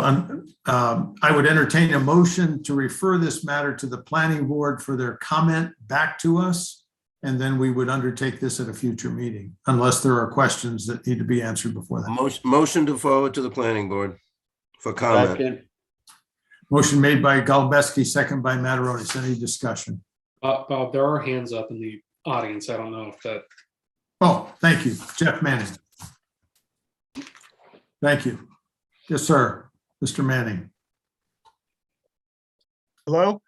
I would entertain a motion to refer this matter to the planning board for their comment back to us. And then we would undertake this at a future meeting, unless there are questions that need to be answered before that. Motion to forward to the planning board for comment. Second. Motion made by Galbeski, second by Mataronis. Any discussion? Bob, there are hands up in the audience. I don't know if that. Oh, thank you. Jeff Manning. Thank you. Yes, sir. Mr. Manning. Hello?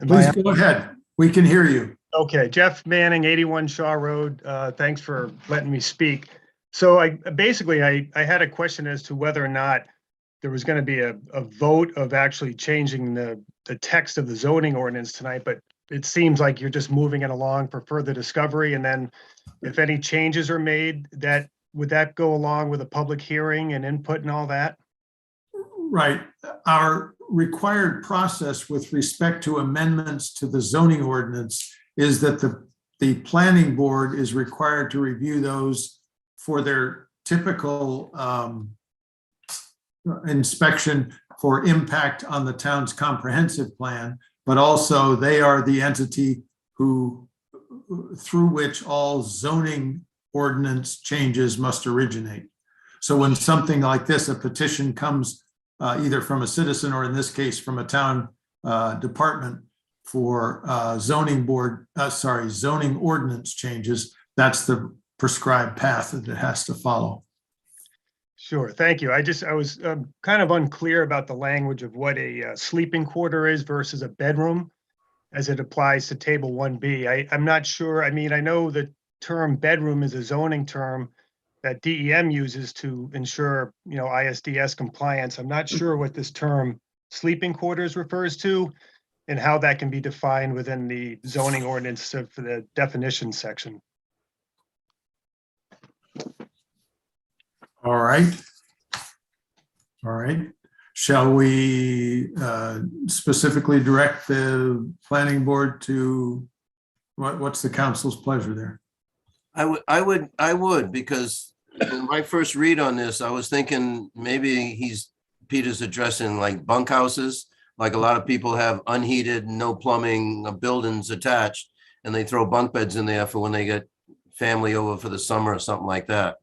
Please go ahead. We can hear you. Okay, Jeff Manning, 81 Shaw Road. Thanks for letting me speak. So I had a question as to whether or not there was going to be a vote of actually changing the text of the zoning ordinance tonight, but it seems like you're just moving it along for further discovery. And then if any changes are made, would that go along with a public hearing and input and all that? Right. Our required process with respect to amendments to the zoning ordinance is that the planning board is required to review those for their typical inspection for impact on the town's comprehensive plan, but also they are the entity through which all zoning ordinance changes must originate. So when something like this, a petition comes either from a citizen or in this case from a town department for zoning ordinance changes, that's the prescribed path that it has to follow. Sure, thank you. I was kind of unclear about the language of what a sleeping quarter is versus a bedroom as it applies to table 1B. I'm not sure. I mean, I know the term bedroom is a zoning term that DEM uses to ensure, ISDS compliance. I'm not sure what this term sleeping quarters refers to and how that can be defined within the zoning ordinance for the definition section. All right. All right. Shall we specifically direct the planning board to what's the council's pleasure there? I would, because in my first read on this, I was thinking maybe Peter's addressing like bunkhouses. Like a lot of people have unheated, no plumbing buildings attached, and they throw bunk beds in there for when they get family over for the summer or something like that.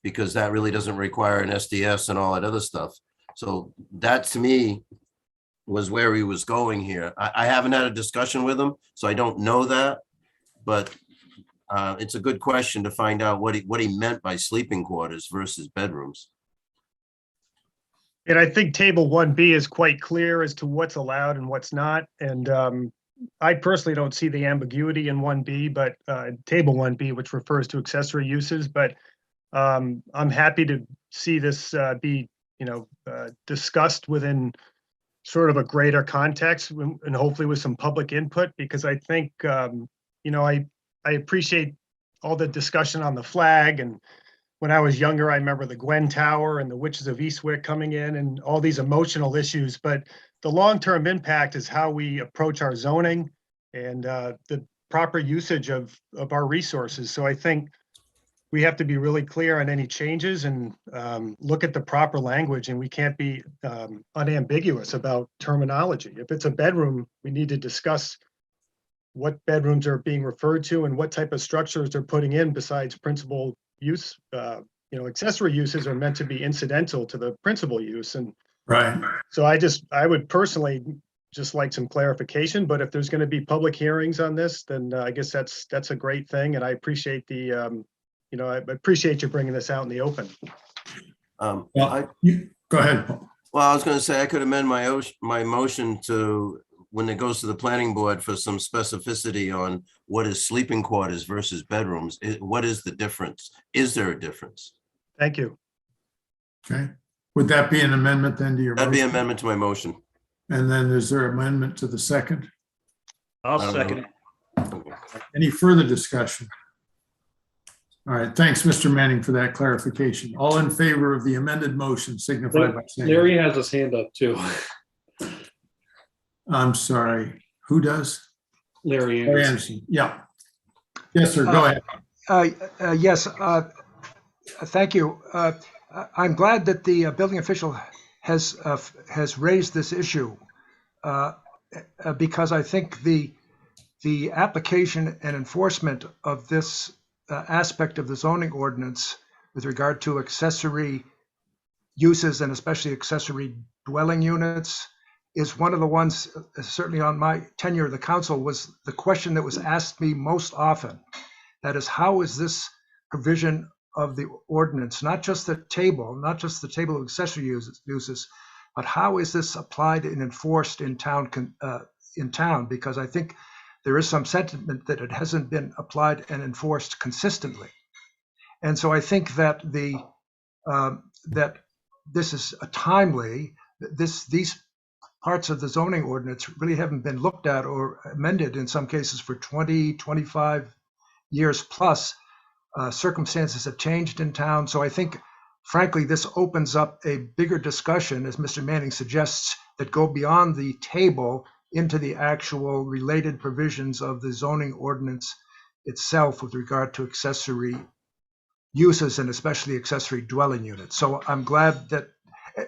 Because that really doesn't require an SDS and all that other stuff. So that to me was where he was going here. I haven't had a discussion with him, so I don't know that, but it's a good question to find out what he meant by sleeping quarters versus bedrooms. And I think table 1B is quite clear as to what's allowed and what's not. And I personally don't see the ambiguity in 1B, but table 1B, which refers to accessory uses. But I'm happy to see this be, discussed within sort of a greater context and hopefully with some public input, because I think, I appreciate all the discussion on the flag. And when I was younger, I remember the Gwen Tower and the Witches of Eastwick coming in and all these emotional issues. But the long-term impact is how we approach our zoning and the proper usage of our resources. So I think we have to be really clear on any changes and look at the proper language, and we can't be unambiguous about terminology. If it's a bedroom, we need to discuss what bedrooms are being referred to and what type of structures they're putting in besides principal use. Accessory uses are meant to be incidental to the principal use. And Right. so I would personally just like some clarification, but if there's going to be public hearings on this, then I guess that's a great thing. And I appreciate I appreciate you bringing this out in the open. Go ahead, Paul. Well, I was going to say I could amend my motion to, when it goes to the planning board, for some specificity on what is sleeping quarters versus bedrooms. What is the difference? Is there a difference? Thank you. Okay. Would that be an amendment then to your That'd be motion? an amendment to my motion. And then is there amendment to the second? I'll second it. Any further discussion? All right, thanks, Mr. Manning, for that clarification. All in favor of the amended motion signify by saying. Larry has his hand up too. I'm sorry, who does? Larry Larry Anderson. Anderson, yeah. Yes, sir, go ahead. Yes, thank you. I'm glad that the building official has raised this issue because I think the application and enforcement of this aspect of the zoning ordinance with regard to accessory uses and especially accessory dwelling units is one of the ones, certainly on my tenure of the council, was the question that was asked me most often. That is, how is this provision of the ordinance, not just the table of accessory uses, but how is this applied and enforced in town? Because I think there is some sentiment that it hasn't been applied and enforced consistently. And so I think that that this is a timely, these parts of the zoning ordinance really haven't been looked at or amended in some cases for 20, 25 years plus. Circumstances have changed in town. So I think, frankly, this opens up a bigger discussion, as Mr. Manning suggests, that go beyond the table into the actual related provisions of the zoning ordinance itself with regard to accessory uses and especially accessory dwelling units. So I'm glad that,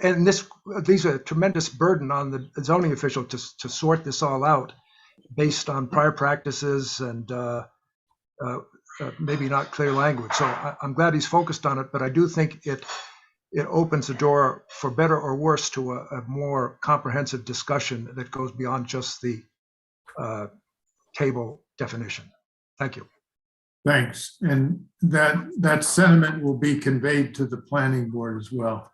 and these are a tremendous burden on the zoning official to sort this all out based on prior practices and maybe not clear language. So I'm glad he's focused on it, but I do think it opens the door, for better or worse, to a more comprehensive discussion that goes beyond just the table definition. Thank you. Thanks. And that sentiment will be conveyed to the planning board as well.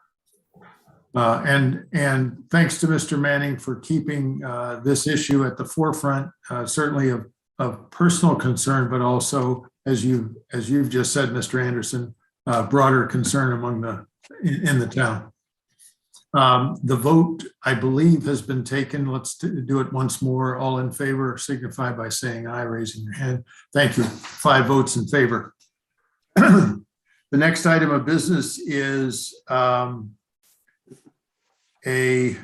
And thanks to Mr. Manning for keeping this issue at the forefront, certainly of personal concern, but also, as you've just said, Mr. Anderson, broader concern in the town. The vote, I believe, has been taken. Let's do it once more. All in favor signify by saying aye, raising your hand. Thank you. 5 votes in favor. The next item of business is a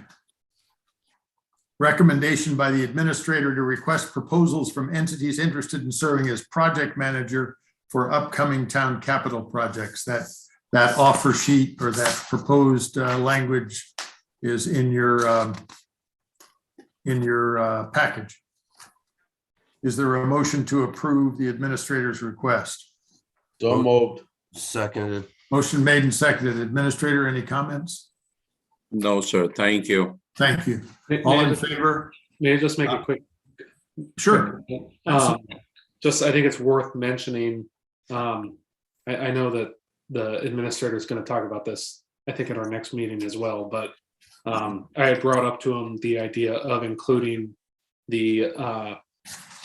recommendation by the administrator to request proposals from entities interested in serving as project manager for upcoming town capital projects. That offer sheet or that proposed language is in your package. Is there a motion to approve the administrator's request? So moved. Seconded. Motion made and seconded. Administrator, any comments? No, sir. Thank you. Thank you. May All I in just- favor? May I just make a quick? Sure. I think it's worth mentioning. I know that the administrator is going to talk about this, I think, at our next meeting as well, but I had brought up to him the idea of including the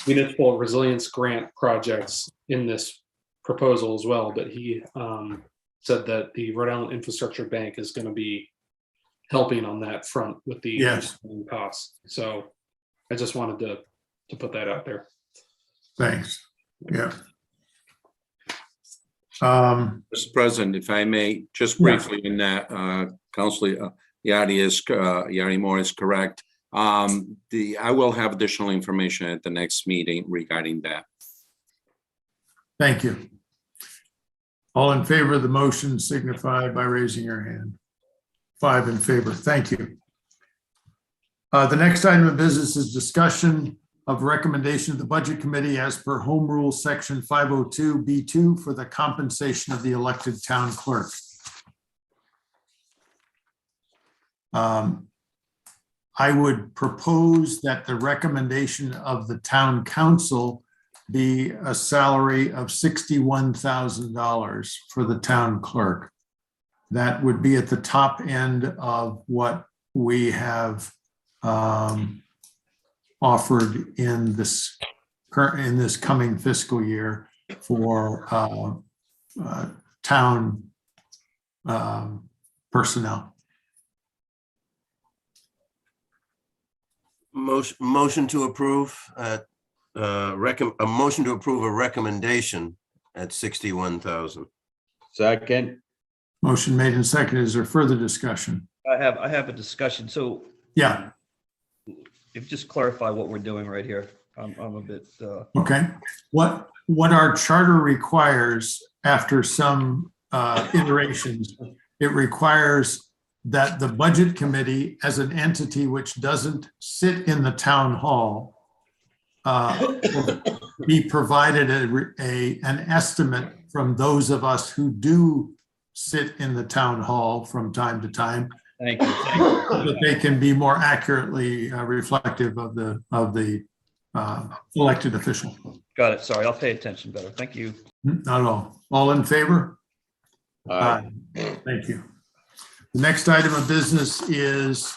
municipal resilience grant projects in this proposal as well, but he said that the Rhode Island Infrastructure Bank is going to be helping on that front with the Yes. costs. So I just wanted to put that out there. Thanks. Yeah. Mr. President, if I may, just briefly in that, Councilor Yari Moore is correct. I will have additional information at the next meeting regarding that. Thank you. All in favor of the motion signify by raising your hand. 5 in favor. Thank you. The next item of business is discussion of recommendation of the Budget Committee as per Home Rule Section 502B2 for the compensation of the elected town clerk. I would propose that the recommendation of the town council be a salary of $61,000 for the town clerk. That would be at the top end of what we have offered in this coming fiscal year for town personnel. Motion to approve a motion to approve a recommendation at 61,000. Second. Motion made and seconded. Is there further discussion? I have a discussion. So Yeah. if you just clarify what we're doing right here, I'm a bit. Okay. What our charter requires after some iterations, it requires that the Budget Committee as an entity which doesn't sit in the town hall be provided an estimate from those of us who do sit in the town hall from time to time. Thank you. So that they can be more accurately reflective of the elected official. Got it. Sorry, I'll pay attention better. Thank you. Not at all. All in favor? Aye. Thank you. The next item of business is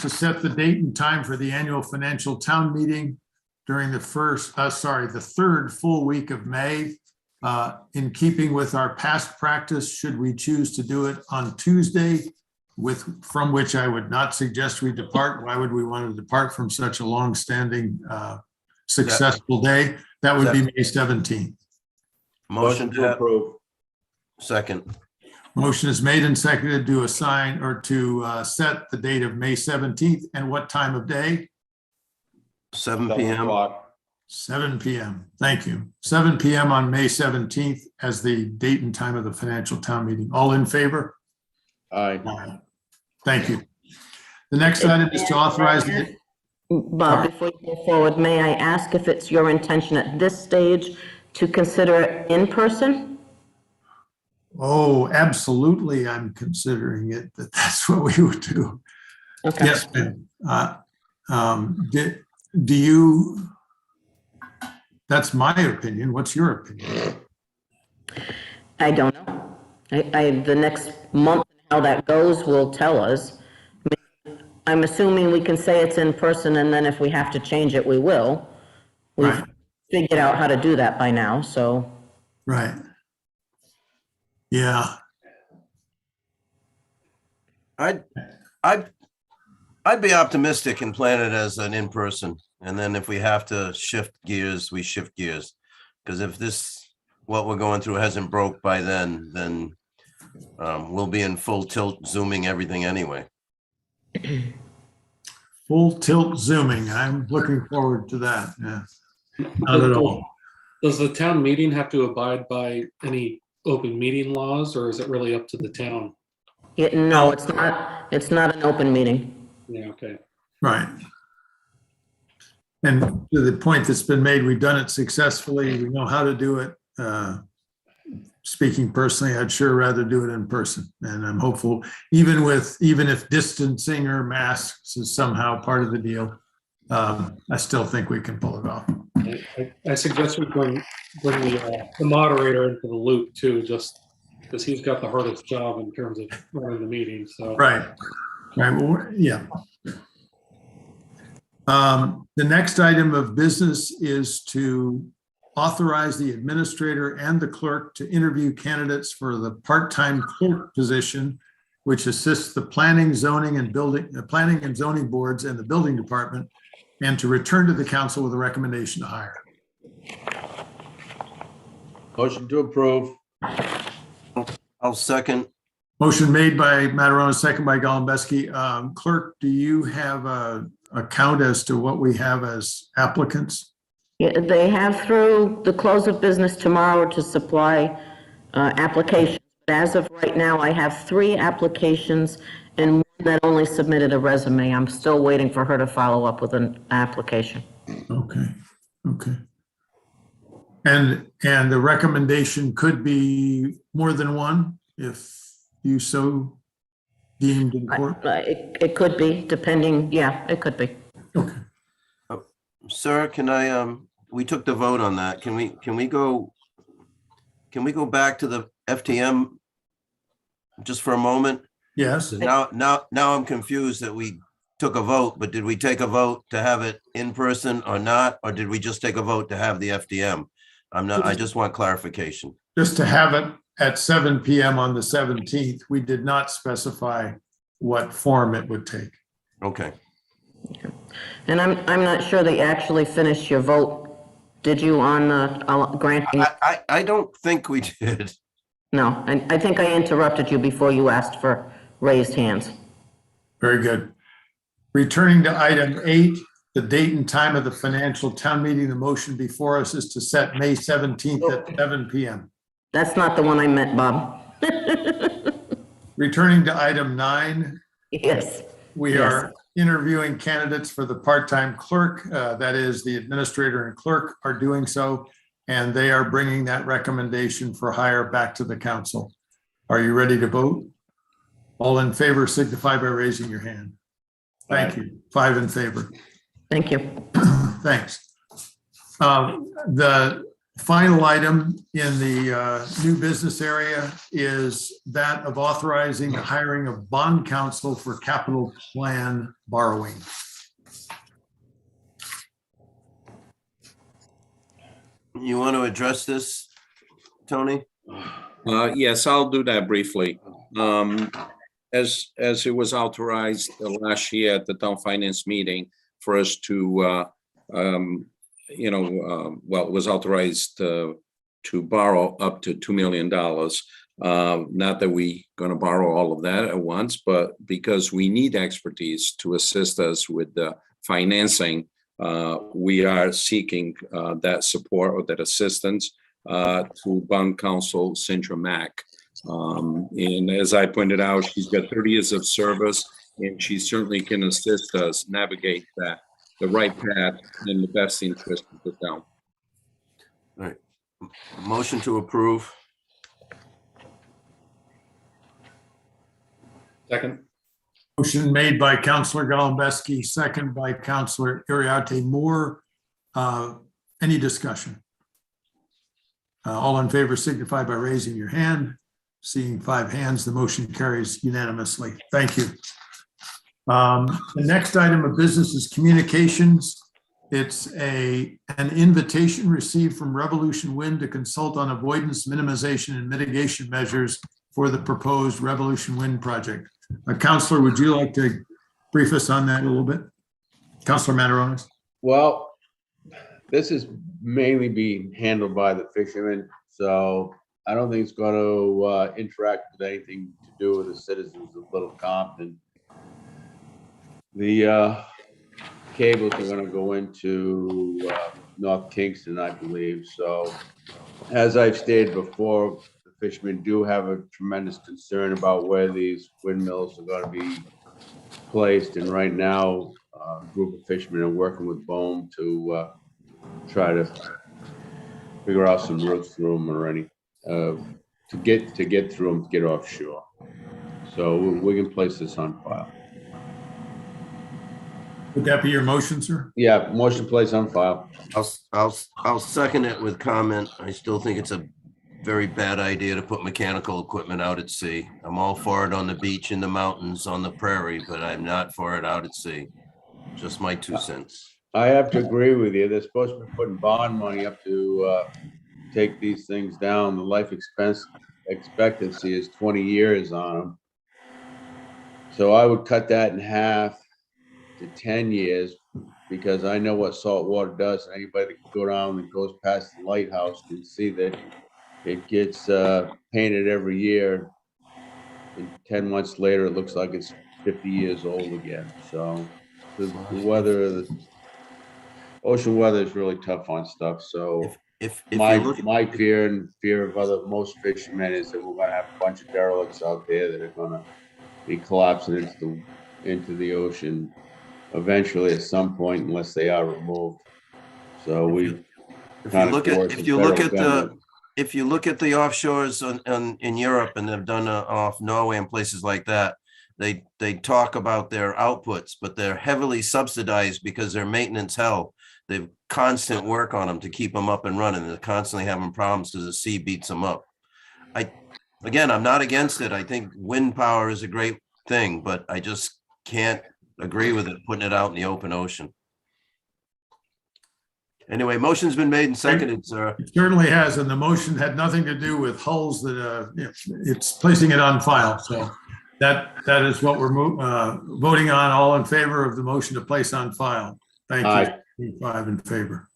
to set the date and time for the annual financial town meeting during the third full week of May. In keeping with our past practice, should we choose to do it on Tuesday, from which I would not suggest we depart. Why would we want to depart from such a long-standing, successful day? That would be May 17th. Motion to approve. Second. Motion is made and seconded to assign or to set the date of May 17th and what time of day? 7 p.m. 7 p.m. Thank you. 7 p.m. on May 17th as the date and time of the financial town meeting. All in favor? Aye. Thank you. The next item is to authorize. Bob, before you go forward, may I ask if it's your intention at this stage to consider it in person? Oh, absolutely. I'm considering it that's what we would do. Okay. Yes, ma'am. Do you, that's my opinion. What's your opinion? I don't know. The next month, how that goes will tell us. I'm assuming we can say it's in person, and then if we have to change it, we will. We've figured out how to do that by now, so. Right. Yeah. I'd be optimistic and plan it as an in-person. And then if we have to shift gears, we shift gears. Because if what we're going through hasn't broke by then we'll be in full tilt zooming everything anyway. Full tilt zooming. I'm looking forward to that. Yeah. Not at all. Does the town meeting have to abide by any open meeting laws, or is it really up to the town? No, it's not. It's not an open meeting. Yeah, okay. Right. And to the point that's been made, we've done it successfully. We know how to do it. Speaking personally, I'd sure rather do it in person. And I'm hopeful, even if distancing or masks is somehow part of the deal, I still think we can pull it off. I suggest we bring the moderator into the loop too, just because he's got the hardest job in terms of running the meeting. So Right. Right, well, yeah. The next item of business is to authorize the administrator and the clerk to interview candidates for the part-time clerk position, which assists the planning, zoning, and zoning boards and the building department, and to return to the council with a recommendation to hire. Motion to approve. I'll second. Motion made by Mataronis, second by Golembeski. Clerk, do you have a count as to what we have as applicants? Yeah, they have through the close of business tomorrow to supply applications. As of right now, I have 3 applications and one that only submitted a resume. I'm still waiting for her to follow up with an application. Okay, okay. And the recommendation could be more than one if you so deemed in court? It could be, depending, yeah, it could be. Okay. Sir, can I, we took the vote on that. Can we go back to the FTM just for a moment? Yes. Now I'm confused that we took a vote, but did we take a vote to have it in person or not? Or did we just take a vote to have the FTM? I just want clarification. Just to have it at 7 PM on the 17th. We did not specify what form it would take. Okay. And I'm not sure that you actually finished your vote. Did you on granting? I don't think we did. No, I think I interrupted you before you asked for raised hands. Very good. Returning to item 8, the date and time of the financial town meeting. The motion before us is to set May 17th at 7 PM. That's not the one I meant, Bob. Returning to item 9. Yes. We are interviewing candidates for the part-time clerk. That is, the administrator and clerk are doing so, and they are bringing that recommendation for hire back to the council. Are you ready to vote? All in favor signify by raising your hand. Thank you. 5 in favor. Thank you. Thanks. The final item in the new business area is that of authorizing the hiring of bond counsel for capital plan borrowing. You want to address this, Tony? Yes, I'll do that briefly. As it was authorized last year at the town finance meeting for us to, well, it was authorized to borrow up to $2 million. Not that we going to borrow all of that at once, but because we need expertise to assist us with the financing, we are seeking that support or that assistance to bond counsel Centra Mac. And as I pointed out, she's got 30 years of service, and she certainly can assist us navigate the right path in the best interest of the town. All right. Motion to approve. Second. Motion made by Councilor Golembeski, second by Councilor Iriarte Moore. Any discussion? All in favor signify by raising your hand. Seeing 5 hands, the motion carries unanimously. Thank you. The next item of business is communications. It's an invitation received from Revolution Wind to consult on avoidance, minimization, and mitigation measures for the proposed Revolution Wind project. Councilor, would you like to brief us on that a little bit? Councilor Mataronis. Well, this is mainly being handled by the fishermen, so I don't think it's going to interact with anything to do with the citizens of Little Compton. The cables are going to go into North Kingston, I believe. So, as I've stated before, the fishermen do have a tremendous concern about where these windmills are going to be placed. And right now, a group of fishermen are working with BOEM to try to figure out some routes through them or any to get through them, to get offshore. So we can place this on file. Would that be your motion, sir? Yeah, motion place on file. I'll second it with comment. I still think it's a very bad idea to put mechanical equipment out at sea. I'm all for it on the beach, in the mountains, on the prairie, but I'm not for it out at sea. Just my 2 cents. I have to agree with you. They're supposed to be putting bond money up to take these things down. The life expectancy is 20 years on them. So I would cut that in half to 10 years, because I know what salt water does. Anybody that go down and goes past the lighthouse can see that it gets painted every year. And 10 months later, it looks like it's 50 years old again. So the weather, the ocean weather is really tough on stuff. So If my you look, my fear and fear of most fishermen is that we're gonna have a bunch of derelicts out there that are gonna be collapsing into the ocean eventually at some point, unless they are removed. So we if you kind of look at, coerce if the you look federal at the, government. if you look at the offshores in Europe, and they've done off Norway and places like that, they talk about their outputs, but they're heavily subsidized because they're maintenance hell. They've constant work on them to keep them up and running. They're constantly having problems because the sea beats them up. Again, I'm not against it. I think wind power is a great thing, but I just can't agree with it, putting it out in the open ocean. Anyway, motion's been made and seconded, sir. It certainly has, and the motion had nothing to do with hulls that, it's placing it on file. So that is what we're voting on. All in favor of the motion to place on file? Thank Aye. you. 5 in favor.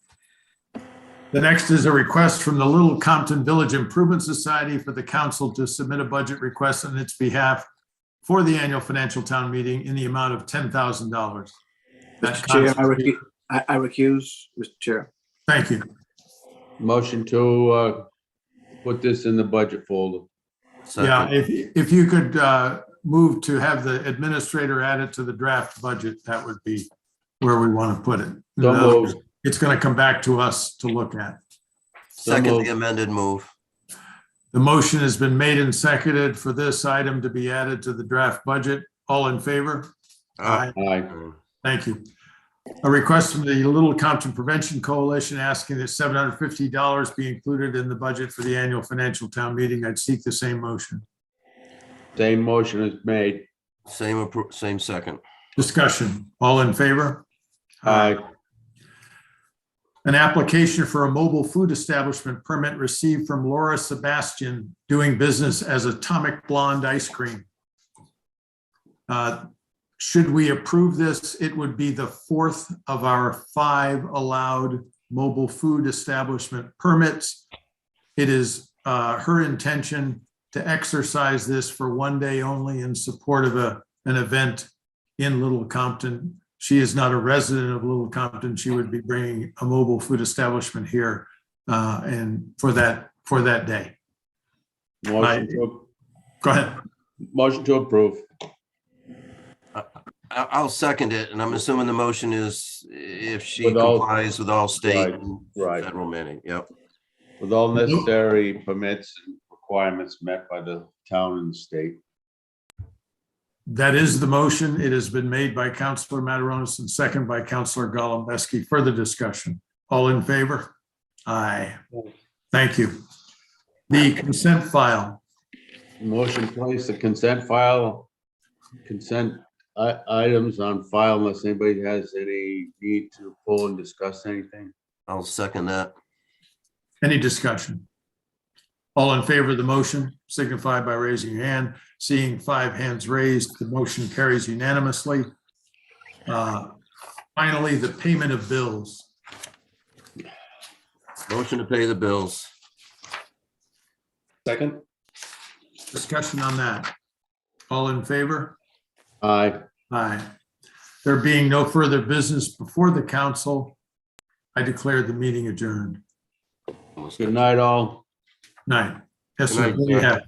The next is a request from the Little Compton Village Improvement Society for the council to submit a budget request on its behalf for the annual financial town meeting in the amount of $10,000. Mr. Chair, I recuse, Mr. Chair. Thank you. Motion to put this in the budget folder. Yeah, if you could move to have the administrator add it to the draft budget, that would be where we want to put it. So moved. It's going to come back to us to look at. Second the amended move. The motion has been made and seconded for this item to be added to the draft budget. All in favor? Aye. Aye. Thank you. A request from the Little Compton Prevention Coalition asking that $750 be included in the budget for the annual financial town meeting. I'd seek the same motion. Same motion is made. Same second. Discussion. All in favor? Aye. An application for a mobile food establishment permit received from Laura Sebastian, doing business as Atomic Blonde Ice Cream. Should we approve this, it would be the 4th of our 5 allowed mobile food establishment permits. It is her intention to exercise this for one day only in support of an event in Little Compton. She is not a resident of Little Compton. She would be bringing a mobile food establishment here and for that day. Go ahead. Motion to approve. I'll second it, and I'm assuming the motion is if she With all- complies with all state and Right. federal mandate. Yep. With all necessary permits and requirements met by the town and the state. That is the motion. It has been made by Councilor Mataronis and second by Councilor Golembeski. Further discussion. All in favor? Aye. Thank you. The consent file. Motion place the consent items on file unless anybody has any need to pull and discuss anything. I'll second that. Any discussion? All in favor of the motion signify by raising your hand. Seeing 5 hands raised, the motion carries unanimously. Finally, the payment of bills. Motion to pay the bills. Second. Discussion on that. All in favor? Aye. Aye. There being no further business before the council, I declare the meeting adjourned. Good night, all. Night. Yes, Good sir. night, Go ahead.